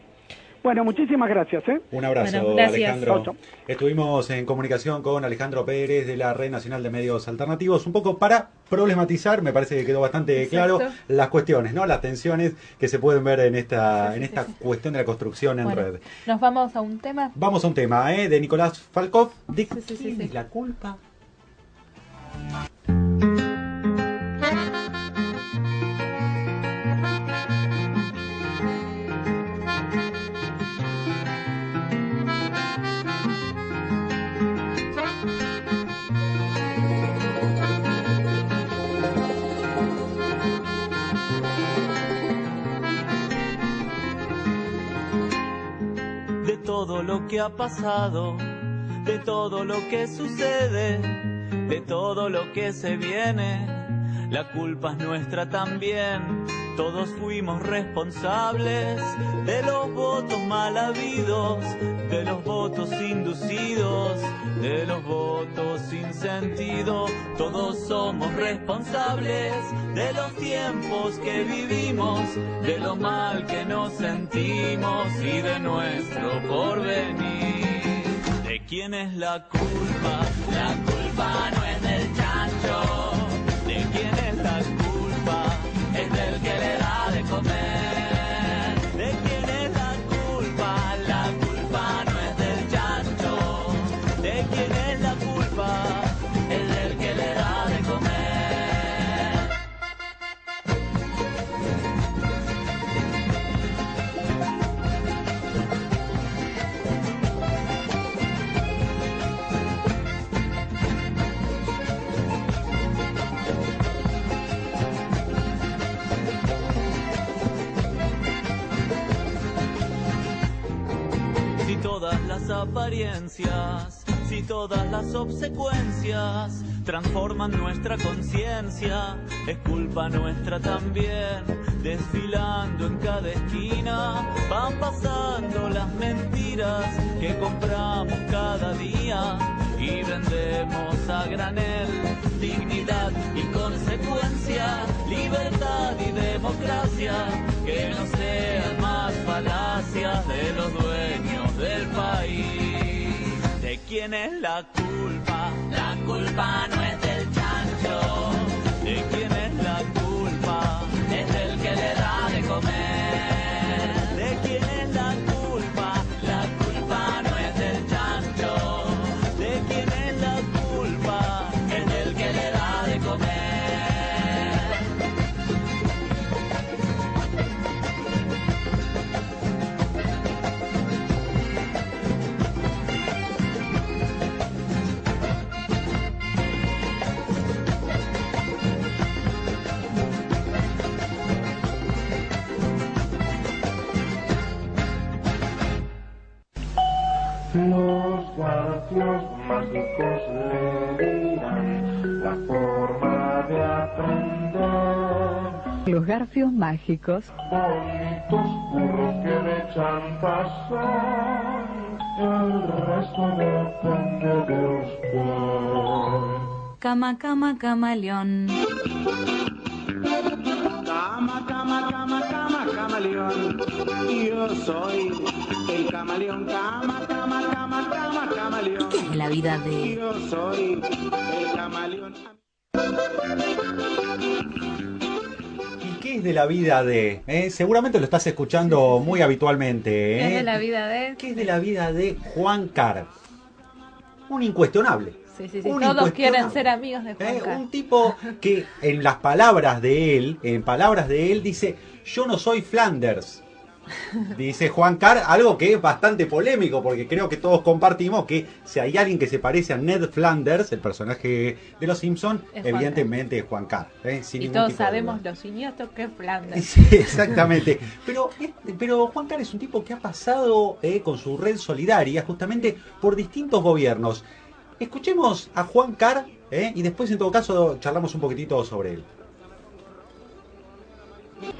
Bueno, muchísimas gracias. Un abrazo, bueno, gracias. Alejandro. Chau, chau. Estuvimos en comunicación con Alejandro Pérez de la Red Nacional de Medios Alternativos, un poco para problematizar, me parece que quedó bastante claro, las cuestiones, ¿no? Las tensiones que se pueden ver en esta cuestión de la construcción en red. Nos vamos a un tema. Vamos a un tema, de Nicolás Falkov. ¿De quién es la culpa? De todo lo que ha pasado, de todo lo que sucede, de todo lo que se viene, la culpa es nuestra también. Todos fuimos responsables de los votos mal habidos, de los votos inducidos, de los votos sin sentido. Todos somos responsables de los tiempos que vivimos, de lo mal que nos sentimos y de nuestro porvenir. ¿De quién es la culpa? La culpa no es del chancho. ¿De quién es la culpa? Es del que le da de comer. ¿De quién es la culpa? La culpa no es del chancho. ¿De quién es la culpa? Es del que le da de comer. Si todas las apariencias, si todas las obsecuencias transforman nuestra conciencia, es culpa nuestra también. Desfilando en cada esquina, van pasando las mentiras que compramos cada día y vendemos a granel. Dignidad y consecuencia, libertad y democracia, que no sean más falacias de los dueños del país. ¿De quién es la culpa? La culpa no es del chancho. ¿De quién es la culpa? Es del que le da de comer. ¿De quién es la culpa? La culpa no es del chancho. ¿De quién es la culpa? Es del que le da de comer. Los garfios mágicos le dirán la forma de aprender. Los garfios mágicos. Bonitos burros que de chanta son, el resto depende de usted. Cama, cama, camaleón. Cama, cama, cama, cama, camaleón. Yo soy el camaleón. Cama, cama, cama, cama, camaleón. ¿Qué es de la vida de...? Yo soy el camaleón. ¿Y qué es de la vida de? Seguramente lo estás escuchando muy habitualmente. ¿Qué es de la vida de...? ¿Qué es de la vida de Juan Carr? Un incuestionable. Sí. Todos quieren ser amigos de Juan Carr. Un tipo que en palabras de él, dice: yo no soy Flanders. Dice Juan Carr, algo que es bastante polémico, porque creo que todos compartimos que si hay alguien que se parece a Ned Flanders, el personaje de Los Simpsons, evidentemente es Juan Carr. Sin y ningún todos tipo de sabemos duda. lo siniestro que es Flanders. Sí, exactamente. Pero Juan Carr es un tipo que ha pasado con su red solidaria justamente por distintos gobiernos. Escuchemos a Juan Carr y después en todo caso charlamos un poquitito sobre él.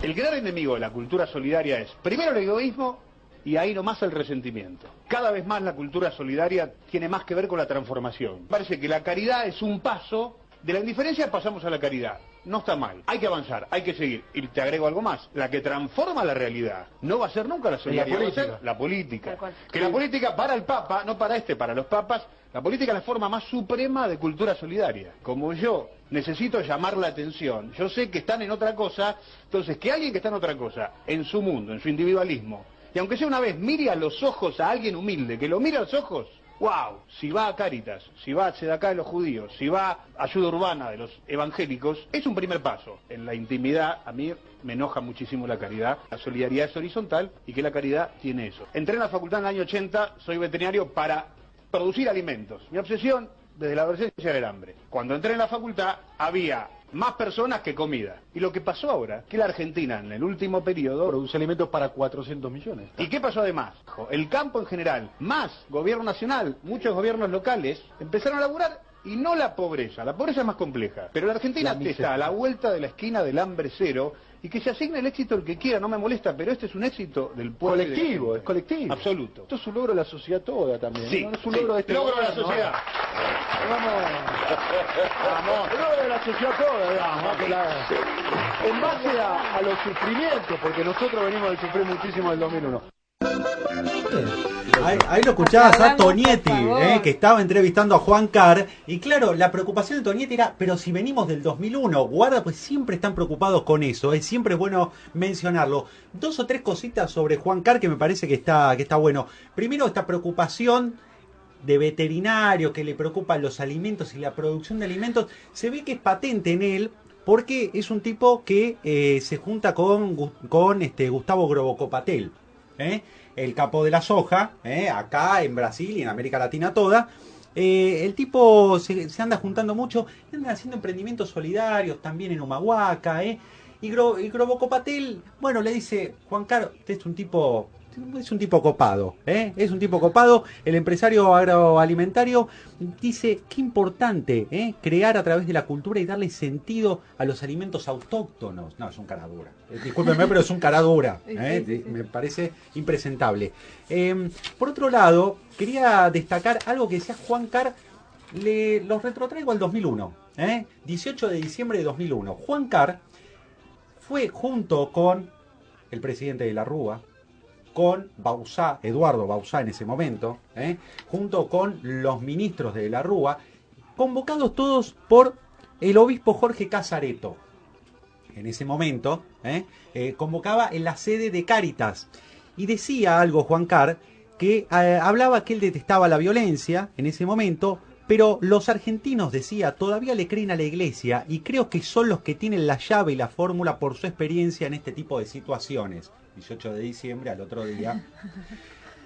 El gran enemigo de la cultura solidaria es primero el egoísmo y ahí nomás el resentimiento. Cada vez más la cultura solidaria tiene más que ver con la transformación. Parece que la caridad es un paso, de la indiferencia pasamos a la caridad. No está mal, hay que avanzar, hay que seguir. Y te agrego algo más, la que transforma la realidad no va a ser nunca la solidaridad, va a ser la política. Que la política para el Papa, no para para los papas, la política es la forma más suprema de cultura solidaria. Como yo necesito llamar la atención, yo sé que están en otra cosa, entonces que alguien que está en otra cosa, en su mundo, en su individualismo, y aunque sea una vez mire a los ojos a alguien humilde, que lo mire a los ojos, ¡wow! Si va a Cáritas, si va a Tzedaká de los judíos, si va a Ayuda Urbana de los evangélicos, es un primer paso. En la intimidad, a mí me enoja muchísimo la caridad. La solidaridad es horizontal y que la caridad tiene eso. Entré en la facultad en el año 80, soy veterinario para producir alimentos. Mi obsesión, desde la adolescencia, era el hambre. Cuando entré en la facultad, había más personas que comida. Y lo que pasó ahora, que la Argentina en el último periodo produce alimentos para 400 millones. ¿Y qué pasó además? El campo en general, más gobierno nacional, muchos gobiernos locales, empezaron a laburar y no la pobreza. La pobreza es más compleja. Pero la Argentina está a la vuelta de la esquina del hambre cero y que se asigne el éxito el que quiera, no me molesta, pero este es un éxito del pueblo. Colectivo, es colectivo. Absoluto. Esto es un logro de la sociedad toda también. Sí, ¿no? Es un logro de este logro de la gobierno, sociedad. Vamos. El logro de la sociedad toda, digamos. En base a los sufrimientos, porque nosotros venimos de sufrir muchísimo del 2001. Ahí lo escuchabas a Tonietti, que estaba entrevistando a Juan Carr, y claro, la preocupación de Tonietti era, pero si venimos del 2001, guarda, pues siempre están preocupados con eso, siempre es bueno mencionarlo. 2 o 3 cositas sobre Juan Carr que me parece que está bueno. Primero, esta preocupación de veterinario, que le preocupan los alimentos y la producción de alimentos, se ve que es patente en él, porque es un tipo que se junta con Gustavo Grobocopatel, el capo de la soja, acá en Brasil y en América Latina toda. El tipo se anda juntando mucho, andan haciendo emprendimientos solidarios también en Humahuaca, y Grobocopatel, bueno, le dice: Juan Carr, usted es un tipo copado, es un tipo copado. El empresario agroalimentario dice: qué importante crear a través de la cultura y darle sentido a los alimentos autóctonos. No, es un cara dura, discúlpeme, pero es un cara dura, me parece impresentable. Por otro lado, quería destacar algo que decía Juan Carr, los retrotraigo al 2001, 18 de diciembre de 2001. Juan Carr fue junto con el presidente de la Rúa, con Bauzá, Eduardo Bauzá en ese momento, junto con los ministros de la Rúa, convocados todos por el obispo Jorge Casareto. En ese momento, convocaba en la sede de Cáritas. Y decía algo Juan Carr, que hablaba que él detestaba la violencia en ese momento, pero los argentinos, decía, todavía le creen a la iglesia y creo que son los que tienen la llave y la fórmula por su experiencia en este tipo de situaciones. 18 de diciembre, al otro día.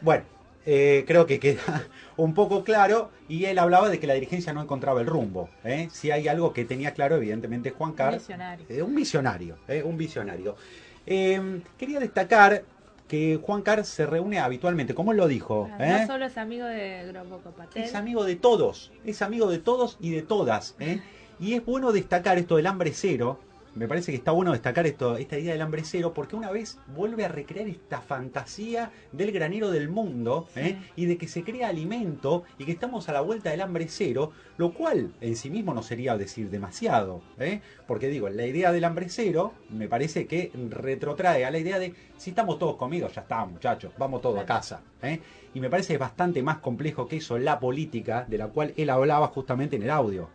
Bueno, creo que queda un poco claro, y él hablaba de que la dirigencia no encontraba el rumbo. Si hay algo que tenía claro, evidentemente, Juan Carr. Un visionario. Quería destacar que Juan Carr se reúne habitualmente, como él lo dijo. No solo es amigo de Grobo Copatel. Es amigo de todos y de todas. Y es bueno destacar esto del hambre cero. Me parece que está bueno destacar esta idea del hambre cero, porque una vez vuelve a recrear esta fantasía del granero del mundo, y de que se crea alimento y que estamos a la vuelta del hambre cero, lo cual en sí mismo no sería decir demasiado, porque digo, la idea del hambre cero me parece que retrotrae a la idea de si estamos todos comidos, ya está, muchachos, vamos todos a casa. Y me parece bastante más complejo que eso, la política, de la cual él hablaba justamente en el audio.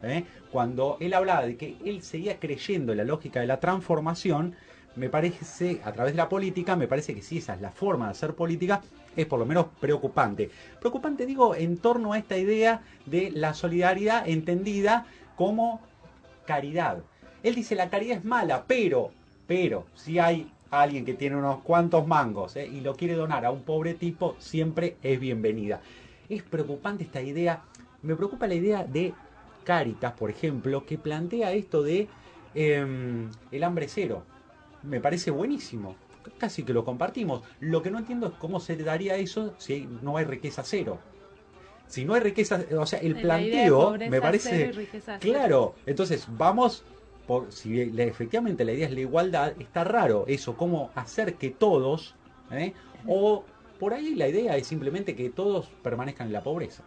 Cuando él hablaba de que él seguía creyendo en la lógica de la transformación, me parece, a través de la política, me parece que si esa es la forma de hacer política, es por lo menos preocupante. Preocupante, digo, en torno a esta idea de la solidaridad entendida como caridad. Él dice, la caridad es mala, pero, si hay alguien que tiene unos cuantos mangos y lo quiere donar a un pobre tipo, siempre es bienvenida. Es preocupante esta idea. Me preocupa la idea de Cáritas, por ejemplo, que plantea esto de el hambre cero. Me parece buenísimo. Casi que lo compartimos. Lo que no entiendo es cómo se daría eso si no hay riqueza cero. Si no hay riqueza, o sea, el planteo me parece claro. Entonces vamos si efectivamente la idea es la igualdad, está raro eso, cómo hacer que todos, o por ahí la idea es simplemente que todos permanezcan en la pobreza,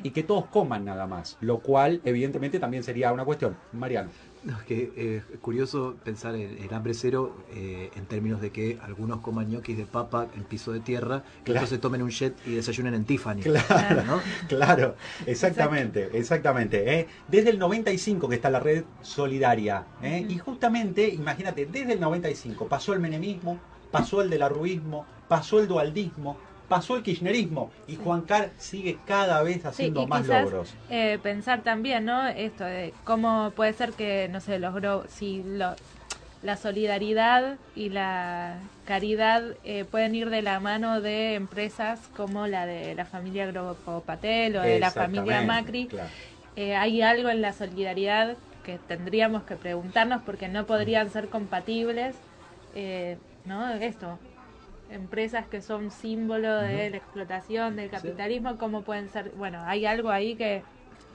y que todos coman nada más, lo cual evidentemente también sería una cuestión. Mariano. No, es que es curioso pensar en hambre cero en términos de que algunos coman ñoquis de papa en piso de tierra, que entonces tomen un jet y desayunen en Tiffany. Claro, ¿no? Claro, exactamente. Desde el 95 que está la red solidaria, y justamente, imagínate, desde el 95 pasó el menemismo, pasó el delarruismo, pasó el dualdismo, pasó el kirchnerismo, y Juan Carr sigue cada vez haciendo más quizás, logros. Pensar también, ¿no? Esto de cómo puede ser que, no sé, la solidaridad y la caridad pueden ir de la mano de empresas como la de la familia Grobo Patel o de la familia Macri. Claro. Hay algo en la solidaridad que tendríamos que preguntarnos, porque no podrían ser compatibles, ¿no? Esto. Empresas que son símbolo de la explotación, del capitalismo, ¿cómo pueden ser? Bueno, hay algo ahí que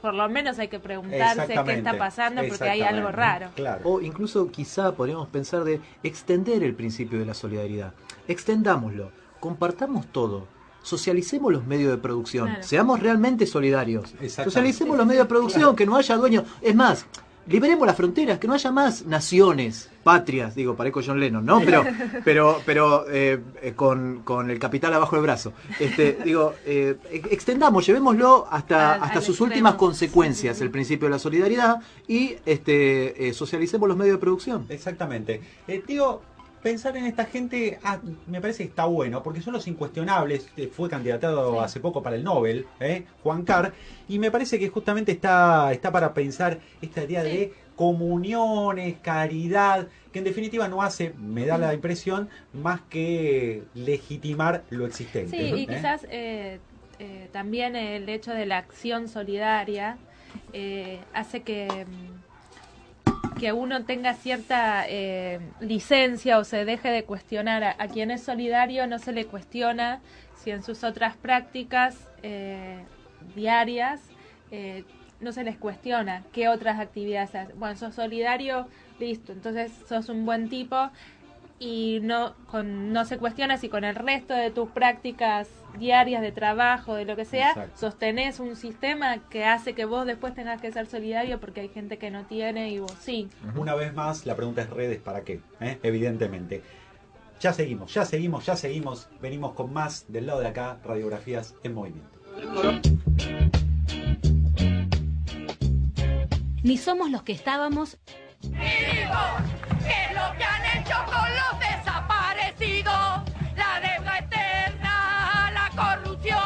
por lo menos hay que preguntarse qué está pasando, porque hay algo raro. Claro. O incluso quizá podríamos pensar de extender el principio de la solidaridad. Extendámoslo, compartamos todo. Socialicemos los medios de producción, seamos realmente solidarios. Socialicemos los medios de producción, que no haya dueños. Es más, liberemos las fronteras, que no haya más naciones, patrias, digo, parezco John Lennon, ¿no? Pero con el capital abajo del brazo. Extendamos, llevémoslo hasta sus últimas consecuencias, el principio de la solidaridad, y socialicemos los medios de producción. Exactamente. Pensar en esta gente me parece que está bueno, porque son los incuestionables. Fue candidatado hace poco para el Nobel, Juan Carr, y me parece que justamente está para pensar esta idea de comuniones, caridad, que en definitiva no hace, me da la impresión, más que legitimar lo existente. Sí, y quizás también el hecho de la acción solidaria hace que uno tenga cierta licencia o se deje de cuestionar. A quien es solidario no se le cuestiona si en sus otras prácticas diarias no se les cuestiona qué otras actividades hacen. Bueno, sos solidario, listo, entonces sos un buen tipo, y no se cuestiona si con el resto de tus prácticas diarias de trabajo, de lo que sea, sostenés un sistema que hace que vos después tengas que ser solidario, porque hay gente que no tiene y vos sí. Una vez más, la pregunta es redes, ¿para qué? Evidentemente. Ya seguimos. Venimos con más del lado de acá, Radiografías en Movimiento. Ni somos los que estábamos. ¿Qué es lo que han hecho con los desaparecidos? La deuda eterna, la corrupción.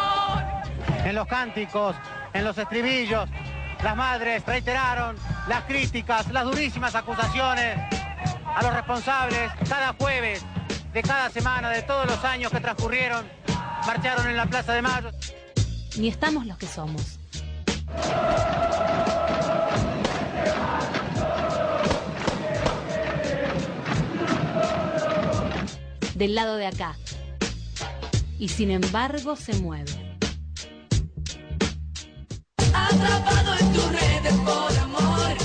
En los cánticos, en los estribillos, las madres reiteraron las críticas, las durísimas acusaciones a los responsables. Cada jueves de cada semana, de todos los años que transcurrieron, marcharon en la Plaza de Mayo. Ni estamos los que somos. Del lado de acá. y sin embargo se mueve. Atrapado en tus redes por amor.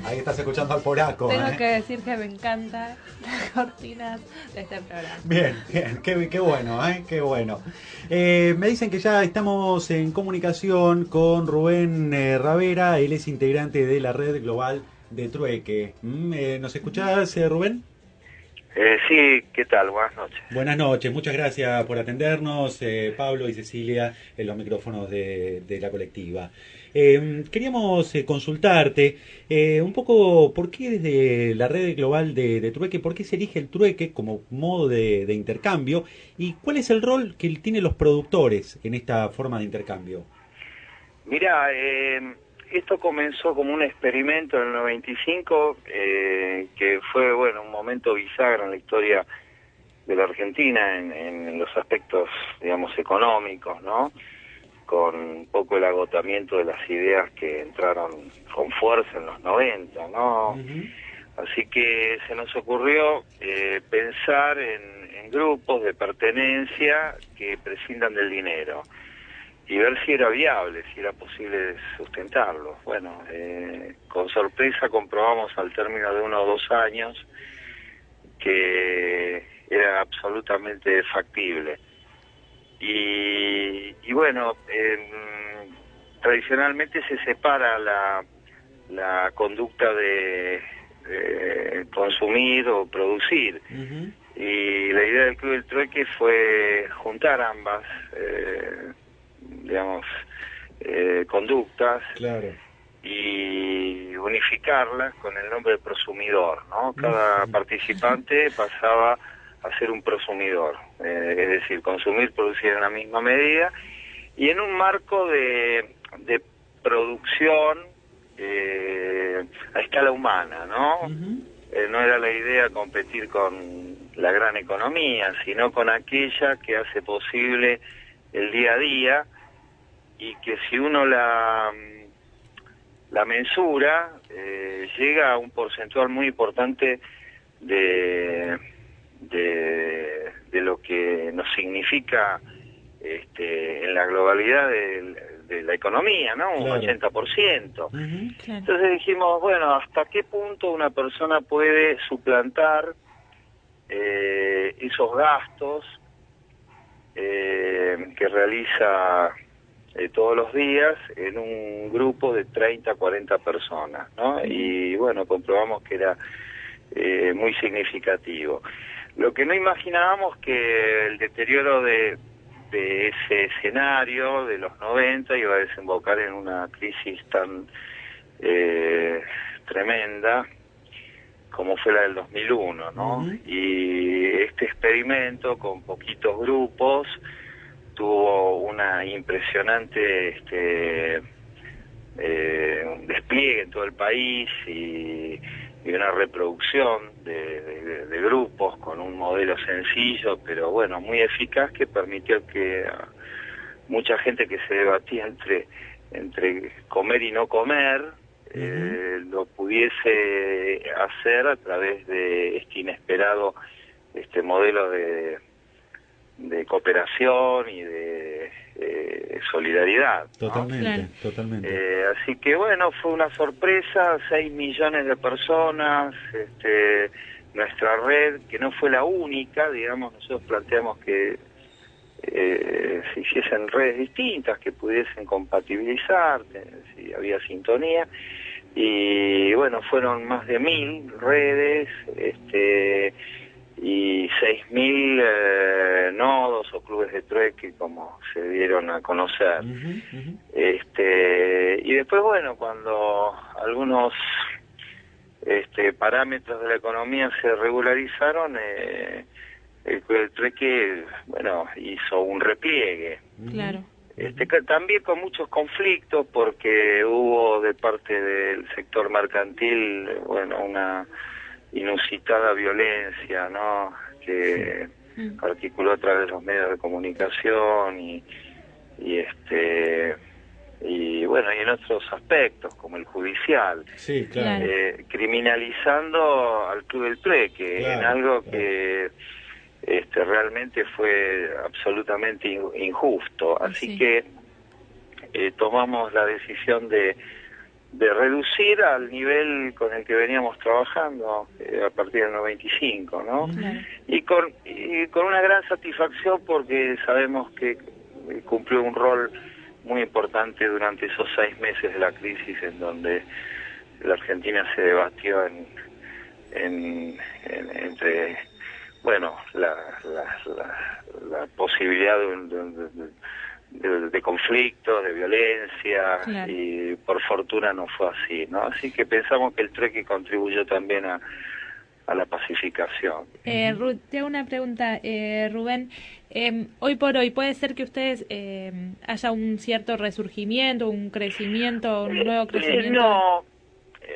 Ahí estás escuchando al polaco. Tengo que decir que me encantan las cortinas de este programa. Bien, qué bueno, qué bueno. Me dicen que ya estamos en comunicación con Rubén Ravera, él es integrante de la red global de Trueque. ¿Nos escuchás, Rubén? Sí, ¿qué tal? Buenas noches. Buenas noches, muchas gracias por atendernos, Pablo y Cecilia, en los micrófonos de la colectiva. Queríamos consultarte un poco por qué desde la red global de Trueque, por qué se elige el trueque como modo de intercambio y cuál es el rol que tienen los productores en esta forma de intercambio. Mira, esto comenzó como un experimento en el 95, que fue, bueno, un momento bisagra en la historia de la Argentina en los aspectos, digamos, económicos, ¿no? Con un poco el agotamiento de las ideas que entraron con fuerza en los 90, ¿no? Así que se nos ocurrió pensar en grupos de pertenencia que prescindan del dinero y ver si era viable, si era posible sustentarlo. Bueno, con sorpresa comprobamos al término de 1 o 2 años que era absolutamente factible. Y bueno, tradicionalmente se separa la conducta de consumir o producir. Y la idea del Club del Trueque fue juntar ambas digamos, conductas, claro, y unificarlas con el nombre de prosumidor, ¿no? Cada participante pasaba a ser un prosumidor, es decir, consumir, producir en la misma medida y en un marco de producción a escala humana, ¿no? No era la idea competir con la gran economía, sino con aquella que hace posible el día a día y que si uno la mensura llega a un porcentual muy importante de lo que nos significa en la globalidad de la economía, ¿no? Un 80%. Entonces dijimos, bueno, ¿hasta qué punto una persona puede suplantar esos gastos que realiza todos los días en un grupo de 30, 40 personas, ¿no? Y bueno, comprobamos que era muy significativo. Lo que no imaginábamos que el deterioro de ese escenario de los 90 iba a desembocar en una crisis tan tremenda como fue la del 2001, ¿no? Y este experimento con poquitos grupos tuvo una impresionante despliegue en todo el país y una reproducción de grupos con un modelo sencillo, pero bueno, muy eficaz, que permitió que mucha gente que se debatía entre comer y no comer, lo pudiese hacer a través de este inesperado modelo de cooperación y de solidaridad, ¿no? Totalmente, totalmente. Así que bueno, fue una sorpresa, 6 millones de personas, nuestra red, que no fue la única, digamos, nosotros planteamos que se hiciesen redes distintas, que pudiesen compatibilizar, si había sintonía, y bueno, fueron más de 1000 redes, y 6.000 nodos o clubes de trueque, como se dieron a conocer. Y después, bueno, cuando algunos parámetros de la economía se regularizaron, el club de trueque, bueno, hizo un repliegue. Claro. También con muchos conflictos, porque hubo de parte del sector mercantil, bueno, una inusitada violencia, ¿no? Que articuló a través de los medios de comunicación y bueno, y en otros aspectos como el judicial, sí, claro. Criminalizando al Club del Trueque, en algo que realmente fue absolutamente injusto. Así que tomamos la decisión de reducir al nivel con el que veníamos trabajando a partir del 95, ¿no? Claro. Y con una gran satisfacción porque sabemos que cumplió un rol muy importante durante esos 6 meses de la crisis en donde la Argentina se debatió entre, bueno, la posibilidad de conflictos, de violencia, claro. Y por fortuna no fue así, ¿no? Así que pensamos que el trueque contribuyó también a la pacificación. Te hago una pregunta, Rubén. Hoy por hoy, ¿puede ser que ustedes haya un cierto resurgimiento, un crecimiento, un nuevo crecimiento?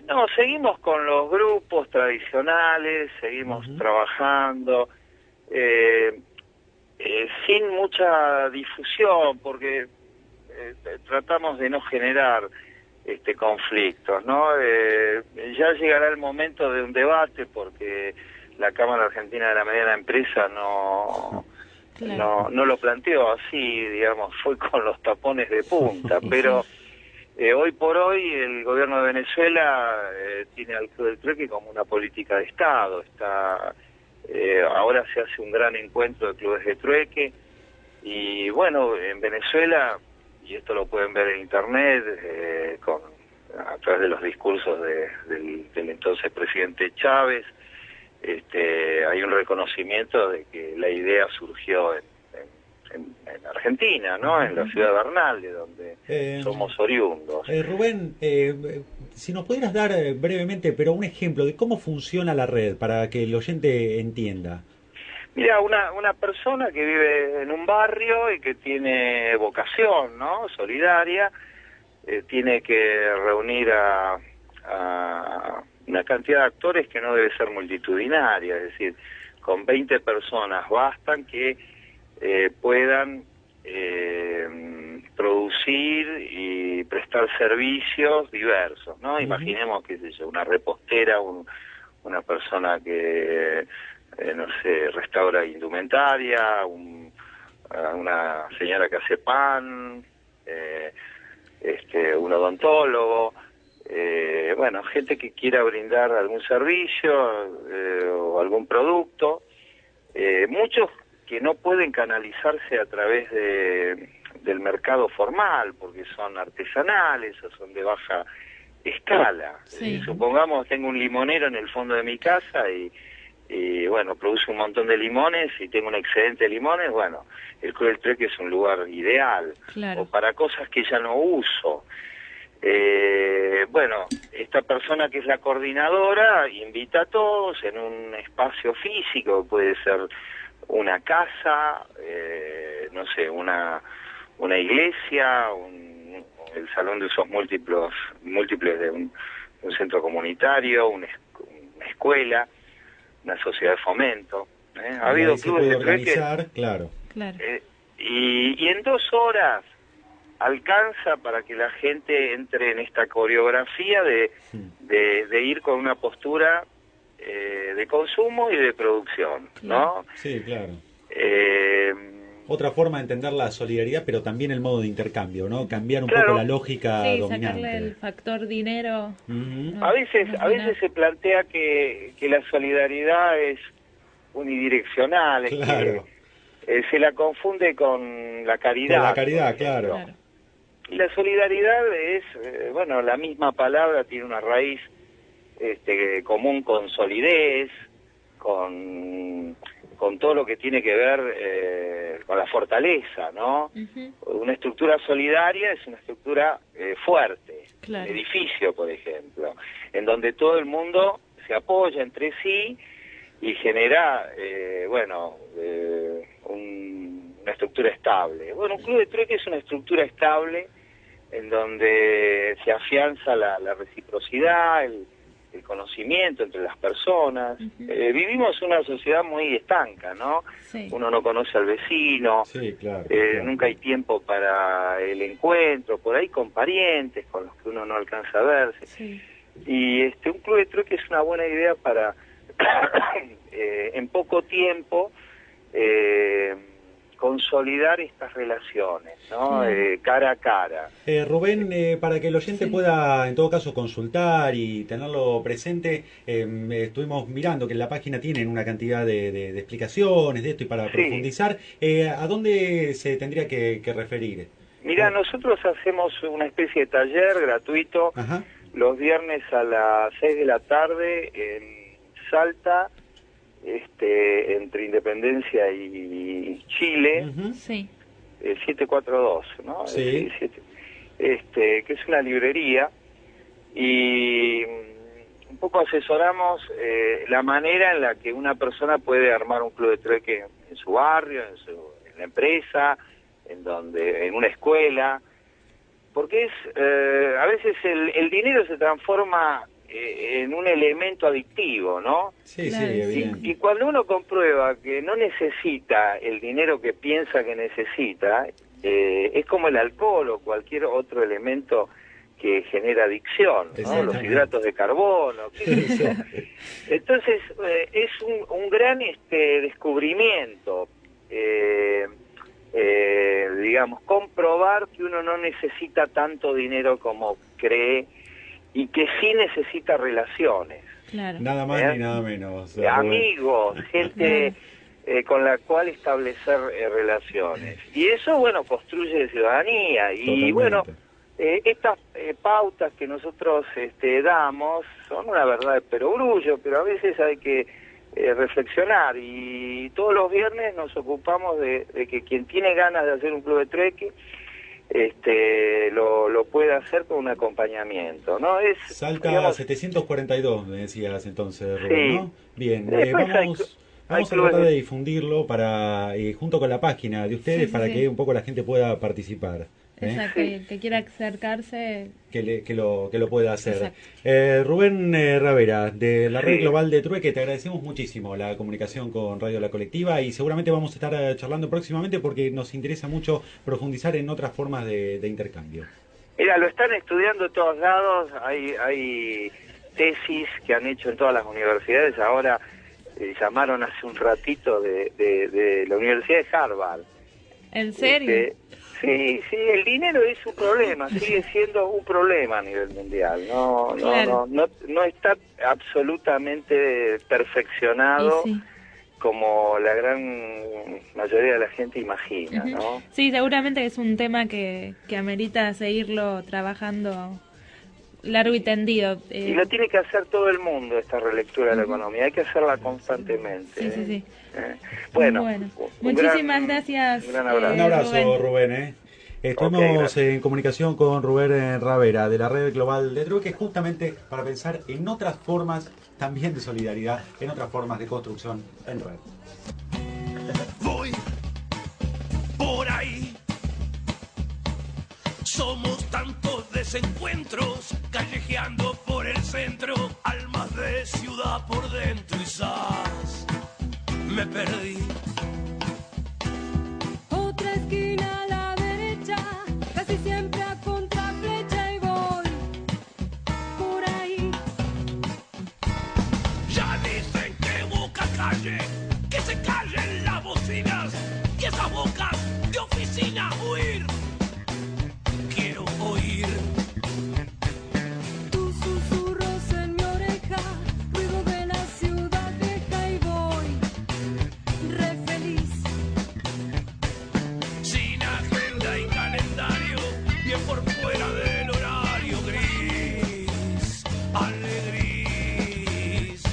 No, seguimos con los grupos tradicionales, seguimos trabajando, sin mucha difusión, porque tratamos de no generar conflictos, ¿no? Ya llegará el momento de un debate, porque la Cámara Argentina de la Mediana Empresa no lo planteó así, digamos, fue con los tapones de punta, pero hoy por hoy el gobierno de Venezuela tiene al Club del Trueque como una política de Estado. Ahora se hace un gran encuentro de clubes de trueque y bueno, en Venezuela, y esto lo pueden ver en internet, a través de los discursos del entonces presidente Chávez, hay un reconocimiento de que la idea surgió en Argentina, ¿no? En la ciudad de Bernal, de donde somos oriundos. Rubén, si nos pudieras dar brevemente, pero un ejemplo de cómo funciona la red, para que el oyente entienda. Mira, una persona que vive en un barrio y que tiene vocación, ¿no? Solidaria, tiene que reunir a una cantidad de actores que no debe ser multitudinaria, es decir, con 20 personas bastan que puedan producir y prestar servicios diversos, ¿no? Imaginemos, qué sé yo, una repostera, una persona que, no sé, restaura indumentaria, una señora que hace pan, un odontólogo, bueno, gente que quiera brindar algún servicio o algún producto, muchos que no pueden canalizarse a través del mercado formal, porque son artesanales o son de baja escala. Sí. Supongamos, tengo un limonero en el fondo de mi casa y bueno, produce un montón de limones y tengo un excedente de limones, bueno, el Club del Trueque es un lugar ideal. Claro. O para cosas que ya no uso. Bueno, esta persona que es la coordinadora invita a todos en un espacio físico, puede ser una casa, no sé, una iglesia, el salón de usos múltiples de un centro comunitario, una escuela, una sociedad de fomento. Ha habido clubes de trueque, claro. Y en 2 horas alcanza para que la gente entre en esta coreografía de ir con una postura de consumo y de producción, ¿no? Sí, claro. Otra forma de entender la solidaridad, pero también el modo de intercambio, ¿no? Cambiar un poco la lógica dominante. Sacarle el factor dinero. A veces se plantea que la solidaridad es unidireccional, claro. Que se la confunde con la caridad. Con la caridad, claro. Y la solidaridad es, bueno, la misma palabra tiene una raíz común con solidez, con todo lo que tiene que ver con la fortaleza, ¿no? Una estructura solidaria es una estructura fuerte, claro. Un edificio, por ejemplo, en donde todo el mundo se apoya entre sí y genera, una estructura estable. Bueno, un club de trueque es una estructura estable en donde se afianza la reciprocidad, el conocimiento entre las personas. Vivimos una sociedad muy estanca, ¿no? Sí. Uno no conoce al vecino, sí, claro. Nunca hay tiempo para el encuentro, por ahí con parientes con los que uno no alcanza a verse. Sí. Y un club de trueque es una buena idea para en poco tiempo consolidar estas relaciones, ¿no? Cara a cara. Rubén, para que el oyente pueda en todo caso consultar y tenerlo presente, estuvimos mirando que en la página tienen una cantidad de explicaciones de esto y para profundizar, ¿a dónde se tendría que referir? Mira, nosotros hacemos una especie de taller gratuito los viernes a las 6 de la tarde en Salta, entre Independencia y Chile, 742, ¿no? Sí. Que es una librería, y un poco asesoramos la manera en la que una persona puede armar un club de trueque en su barrio, en la empresa, en una escuela, porque a veces el dinero se transforma en un elemento adictivo, ¿no? Sí, claro, sí, evidente. Y cuando uno comprueba que no necesita el dinero que piensa que necesita, es como el alcohol o cualquier otro elemento que genera adicción, ¿no? Los hidratos de carbono, qué sé yo. Entonces, es un gran descubrimiento, digamos, comprobar que uno no necesita tanto dinero como cree, y que sí necesita relaciones. Claro. Nada más ni nada menos. Amigos, gente con la cual establecer relaciones. Y eso, bueno, construye ciudadanía. Y Totalmente. Bueno, estas pautas que nosotros damos son una verdad de perogrullo, pero a veces hay que reflexionar. Y todos los viernes nos ocupamos de que quien tiene ganas de hacer un club de trueque lo puede hacer con un acompañamiento, ¿no? Salta, digamos, 742, me decías entonces, Rubén, sí. ¿no? Bien, Después vamos a tratar de difundirlo para junto con la página de ustedes para que un poco la gente pueda participar. Exacto, y el que quiera acercarse... Que lo pueda hacer. Exacto. Rubén Ravera, de la Red Global de Trueque, te agradecemos muchísimo la comunicación con Radio La Colectiva y seguramente vamos a estar charlando próximamente porque nos interesa mucho profundizar en otras formas de intercambio. Mira, lo están estudiando de todos lados, hay tesis que han hecho en todas las universidades, ahora llamaron hace un ratito de la Universidad de Harvard. ¿En serio? Sí, el dinero es un problema, sigue siendo un problema a nivel mundial. No está absolutamente perfeccionado como la gran mayoría de la gente imagina, ¿no? Sí, seguramente es un tema que amerita seguirlo trabajando largo y tendido. Y lo tiene que hacer todo el mundo, esta relectura de la economía, hay que hacerla constantemente. Sí. Bueno, muchísimas gracias. Un gran abrazo. Un abrazo, Rubén. Estuvimos en comunicación con Rubén Ravera de la Red Global de Trueque, justamente para pensar en otras formas también de solidaridad, en otras formas de construcción en red. Voy por ahí. Somos tantos desencuentros, callejeando por el centro, almas de ciudad por dentro y ¡zas! Me perdí. Otra esquina a la derecha, casi siempre a contraflecha y voy por ahí. Ya dicen que boca calle, que se callen las bocinas y esas bocas de oficina huir. Quiero oír tus susurros en mi oreja, ruido de la ciudad vieja y voy re feliz. Sin agenda y calendario, bien por fuera del horario gris, alegris.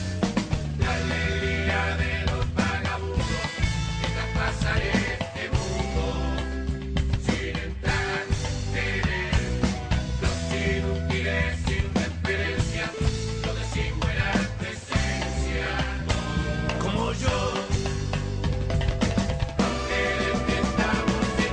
La alegría de los vagabundos que traspasan este mundo sin entrar, los inútiles sin referencia, lo de sin buena presencia, como yo. Aunque le tentamos el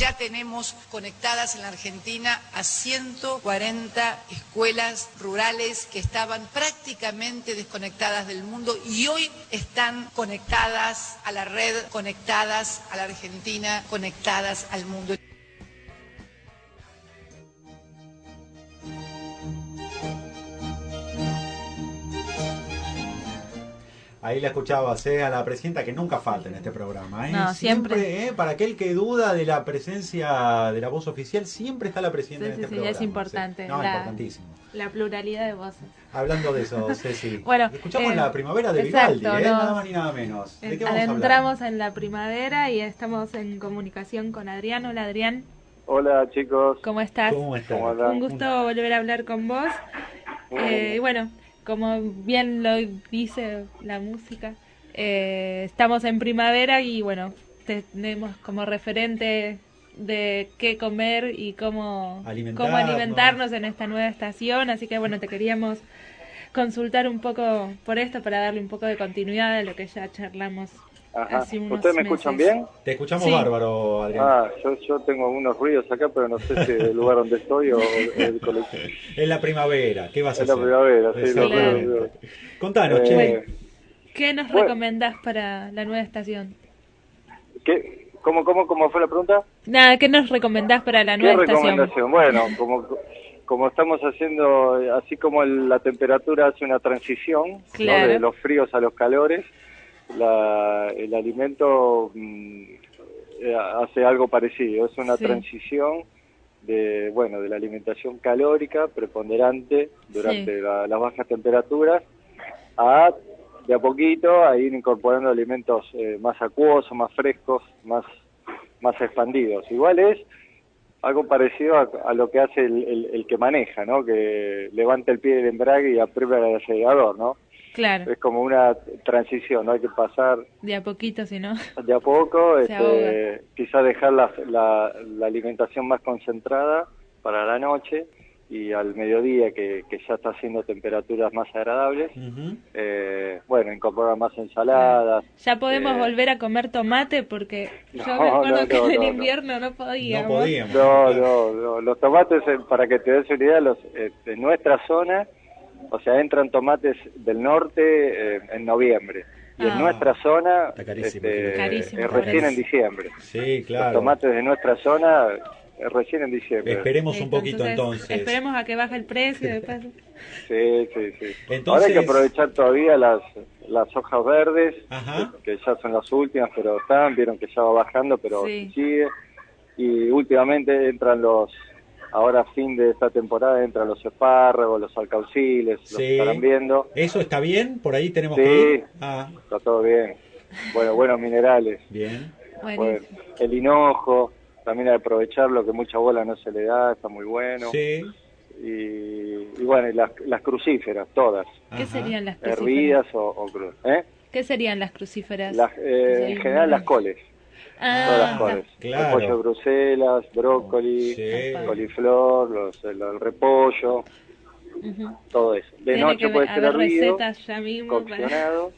Ya tenemos conectadas en la Argentina a 140 escuelas rurales que estaban prácticamente desconectadas del mundo y hoy están conectadas a la red, conectadas a la Argentina, conectadas al mundo. Ahí la escuchabas, a la presidenta que nunca falta en este programa. No, siempre. Para aquel que duda de la presencia de la voz oficial, siempre está la presidenta en este programa. Es importante. No, importantísimo. La pluralidad de voces. Hablando de eso, Ceci. Bueno, escuchamos la primavera de exacto, Vivaldi, nada más ni nada menos. ¿De qué vamos a hablar? Adentramos en la primavera y estamos en comunicación con Adrián. Hola, Adrián. Hola, chicos. ¿Cómo estás? ¿Cómo estás? Un gusto volver a hablar con vos. Y bueno, como bien lo dice la música, estamos en primavera y bueno, tenemos como referente de qué comer y cómo alimentarnos en esta nueva estación, así que bueno, te queríamos consultar un poco por esto para darle un poco de continuidad a lo que ya charlamos. Hace unos ¿Ustedes me meses. escuchan bien? Te escuchamos bárbaro, Adrián. Yo tengo unos ruidos acá, pero no sé si el lugar donde estoy o el colectivo. Es la primavera, ¿qué vas a hacer? Es la primavera, sí, los ruidos. Contanos, che. ¿Qué nos recomendás para la nueva estación? ¿Cómo fue la pregunta? Nada, ¿qué nos recomendás para la nueva estación? ¿Qué recomendación? Bueno, como estamos haciendo, así como la temperatura hace una transición, claro, ¿no? De los fríos a los calores, el alimento hace algo parecido. Es una transición de la alimentación calórica preponderante durante las bajas temperaturas a de a poquito a ir incorporando alimentos más acuosos, más frescos, más expandidos. Igual es algo parecido a lo que hace el que maneja, ¿no? Que levanta el pie del embrague y aprieta el acelerador, ¿no? Claro. Es como una transición, ¿no? Hay que pasar de a poquito, si no. De a poco, se quizás dejar la alimentación más concentrada para la noche y al mediodía que ya está haciendo temperaturas más agradables, incorporar más ensaladas. Ya podemos volver a comer tomate porque yo me acuerdo que en el invierno no podíamos. No, los tomates, para que te des una idea, de nuestra zona, o sea, entran tomates del norte en noviembre. Y en nuestra zona, recién en diciembre. Sí, claro. Los tomates de nuestra zona, recién en diciembre. Esperemos un poquito entonces. Esperemos a que baje el precio después. Sí. Entonces... Ahora hay que aprovechar todavía las hojas verdes, que ya son las últimas, pero vieron que ya va bajando, pero sigue. Y últimamente entran ahora fin de esta temporada entran los espárragos, los alcauciles, los estarán viendo. ¿Eso está bien? ¿Por ahí tenemos que ir? Está todo bien. Buenos minerales. Bien. Bueno, el hinojo, también hay que aprovecharlo, que mucha bola no se le da, está muy bueno. Sí. Y bueno, y las crucíferas, todas. ¿Qué serían las crucíferas? Hervidas o crudas. ¿Qué serían las crucíferas? En general las coles. Todas las coles. Claro. El pollo de Bruselas, brócoli, coliflor, el repollo, todo eso. De noche puede ser hervido, coccionado,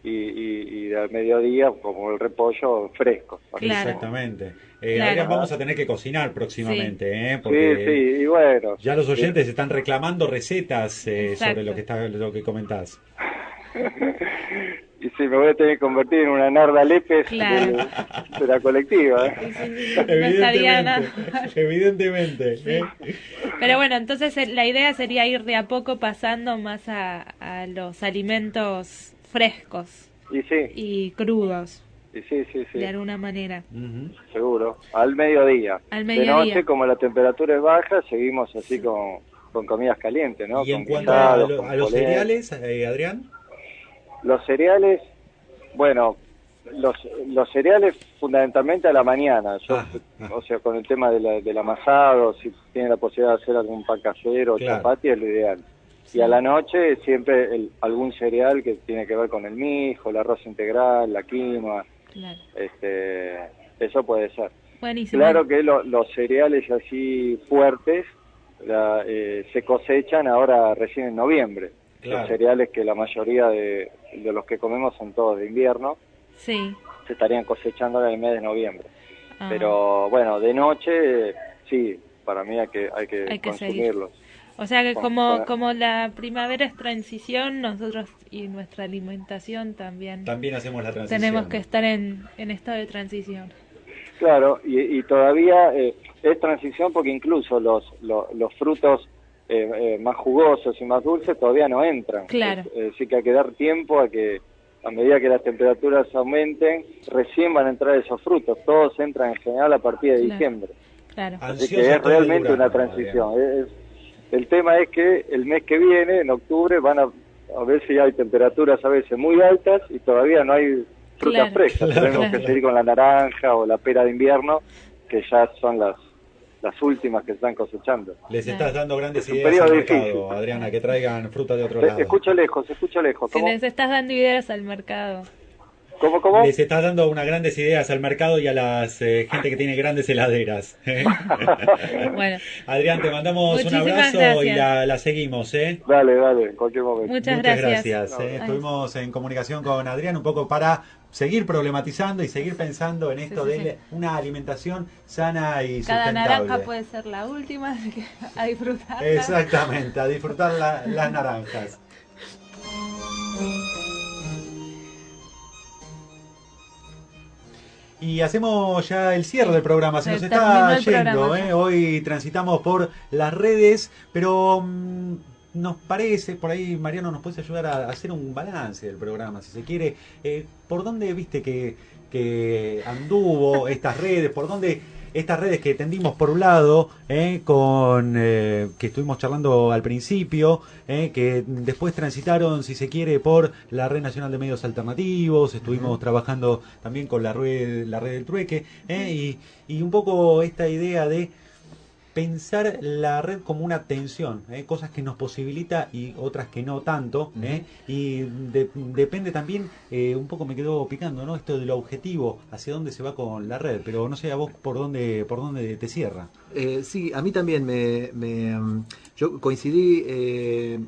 y al mediodía como el repollo fresco. Claro. Exactamente. Adrián, vamos a tener que cocinar próximamente, porque y bueno. Ya los oyentes están reclamando recetas sobre lo que comentás. Y me voy a tener que convertir en una Narda Lépez de la colectiva. Evidentemente. Pero bueno, entonces la idea sería ir de a poco pasando más a los alimentos frescos y crudos. Sí. De alguna manera. Seguro. Al mediodía. De noche, como la temperatura es baja, seguimos así con comidas calientes, ¿no? ¿Y en cuanto a los cereales, Adrián? Los cereales, bueno, los cereales fundamentalmente a la mañana. O sea, con el tema del amasado, si tiene la posibilidad de hacer algún pan casero o chapati, es lo ideal. Y a la noche siempre algún cereal que tiene que ver con el mijo, el arroz integral, la quinoa. Claro. Eso puede ser. Buenísimo. Claro que los cereales así fuertes se cosechan ahora recién en noviembre. Los cereales que la mayoría de los que comemos son todos de invierno. Sí. Se estarían cosechando en el mes de noviembre. Pero bueno, de noche sí, para mí hay que consumirlos. Seguir. O sea que como la primavera es transición, nosotros y nuestra alimentación también hacemos la transición. Tenemos que estar en estado de transición. Claro, y todavía es transición porque incluso los frutos más jugosos y más dulces todavía no entran. Claro. Así que hay que dar tiempo a que, a medida que las temperaturas aumenten, recién van a entrar esos frutos. Todos entran en general a partir de diciembre. Claro. Así que es realmente una transición. El tema es que el mes que viene, en octubre, van a ver si hay temperaturas a veces muy altas y todavía no hay frutas frescas. Tenemos que seguir con la naranja o la pera de invierno, que ya son las últimas que están cosechando. Les estás dando grandes ideas al mercado, Adriana, que traigan fruta de otro lado. Escucho lejos. Que les estás dando ideas al mercado. ¿Cómo? Les estás dando unas grandes ideas al mercado y a las gente que tiene grandes heladeras. Bueno. Adrián, te mandamos un abrazo y la seguimos. Dale, en cualquier momento. Muchas gracias. Estuvimos en comunicación con Adrián un poco para seguir problematizando y seguir pensando en esto de una alimentación sana y sustentable. Cada naranja puede ser la última, así que a disfrutarla. Exactamente, a disfrutar las naranjas. Y hacemos ya el cierre del programa, se nos está yendo, Hoy transitamos por las redes, pero nos parece, por ahí Mariano nos puede ayudar a hacer un balance del programa, si se quiere. ¿Por dónde viste que anduvo estas redes? ¿Por dónde estas redes que tendimos por un lado, que estuvimos charlando al principio, que después transitaron, si se quiere, por la Red Nacional de Medios Alternativos, estuvimos trabajando también con la red del Trueque, y un poco esta idea de pensar la red como una tensión, cosas que nos posibilita y otras que no tanto, y depende también, un poco me quedó picando, ¿no? Esto del objetivo, hacia dónde se va con la red, pero no sé a vos por dónde te cierra. Sí, a mí también yo coincidí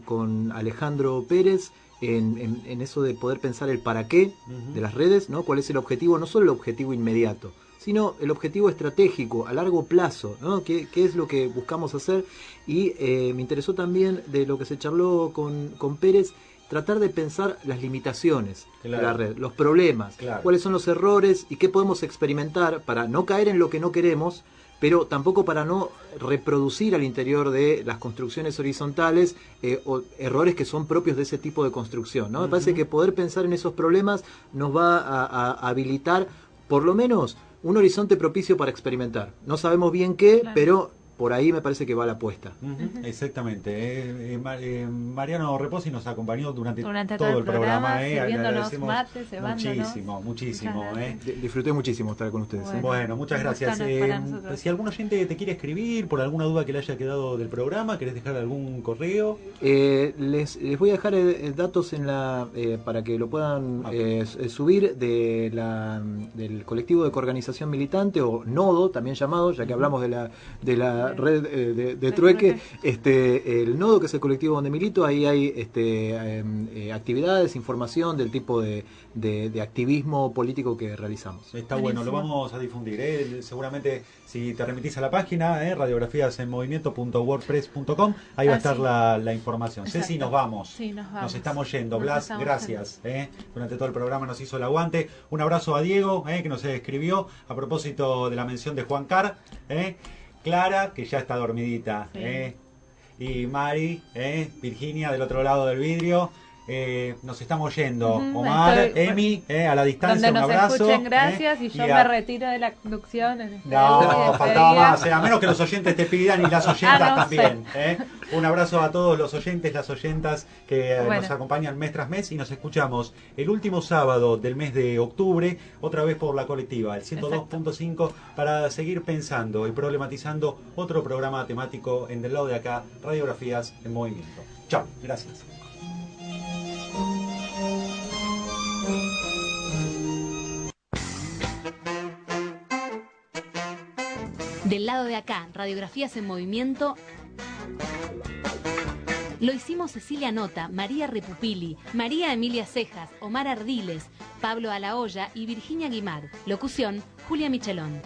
con Alejandro Pérez en eso de poder pensar el para qué de las redes, ¿no? Cuál es el objetivo, no solo el objetivo inmediato, sino el objetivo estratégico a largo plazo, ¿no? ¿Qué es lo que buscamos hacer? Y me interesó también de lo que se charló con Pérez, tratar de pensar las limitaciones de la red, los problemas, cuáles son los errores y qué podemos experimentar para no caer en lo que no queremos, pero tampoco para no reproducir al interior de las construcciones horizontales o errores que son propios de ese tipo de construcción, ¿no? Me parece que poder pensar en esos problemas nos va a habilitar, por lo menos, un horizonte propicio para experimentar. No sabemos bien qué, pero por ahí me parece que va la apuesta. Exactamente. Mariano Reposi nos acompañó durante todo el programa. Sirviéndonos mates, muchísimo. Disfruté muchísimo estar con ustedes. Bueno, muchas gracias. Si algún oyente te quiere escribir por alguna duda que le haya quedado del programa, ¿querés dejar algún correo? Les voy a dejar datos para que lo puedan subir del colectivo de coorganización militante, o nodo también llamado, ya que hablamos de la red de Trueque, el nodo, que es el colectivo donde milito. Ahí hay actividades, información del tipo de activismo político que realizamos. Está bueno, lo vamos a difundir. Seguramente, si te remitís a la página, radiografiasenmovimiento.wordpress.com, ahí va a estar la información. Ceci, nos vamos. Sí, nos vamos. Nos estamos yendo. Blas, gracias. Durante todo el programa nos hizo el aguante. Un abrazo a Diego, que nos escribió a propósito de la mención de Juan Carr. Clara, que ya está dormidita, y Mari, Virginia del otro lado del vidrio. Nos estamos yendo. Omar, Emi, a la distancia, un abrazo. Escuchen, gracias, y yo me retiro de la conducción. No, faltaba más, a menos que los oyentes te pidan, y las oyentas también. Un abrazo a todos los oyentes, las oyentas que nos acompañan mes tras mes, y nos escuchamos el último sábado del mes de octubre, otra vez por la colectiva, el 102.5, para seguir pensando y problematizando otro programa temático en Del Lado de Acá, Radiografías en Movimiento. Chao, gracias. Del Lado de Acá, Radiografías en Movimiento. Lo hicimos Cecilia Nota, María Repupili, María Emilia Cejas, Omar Ardiles, Pablo Alahoya y Virginia Guimard. Locución, Julia Michelón.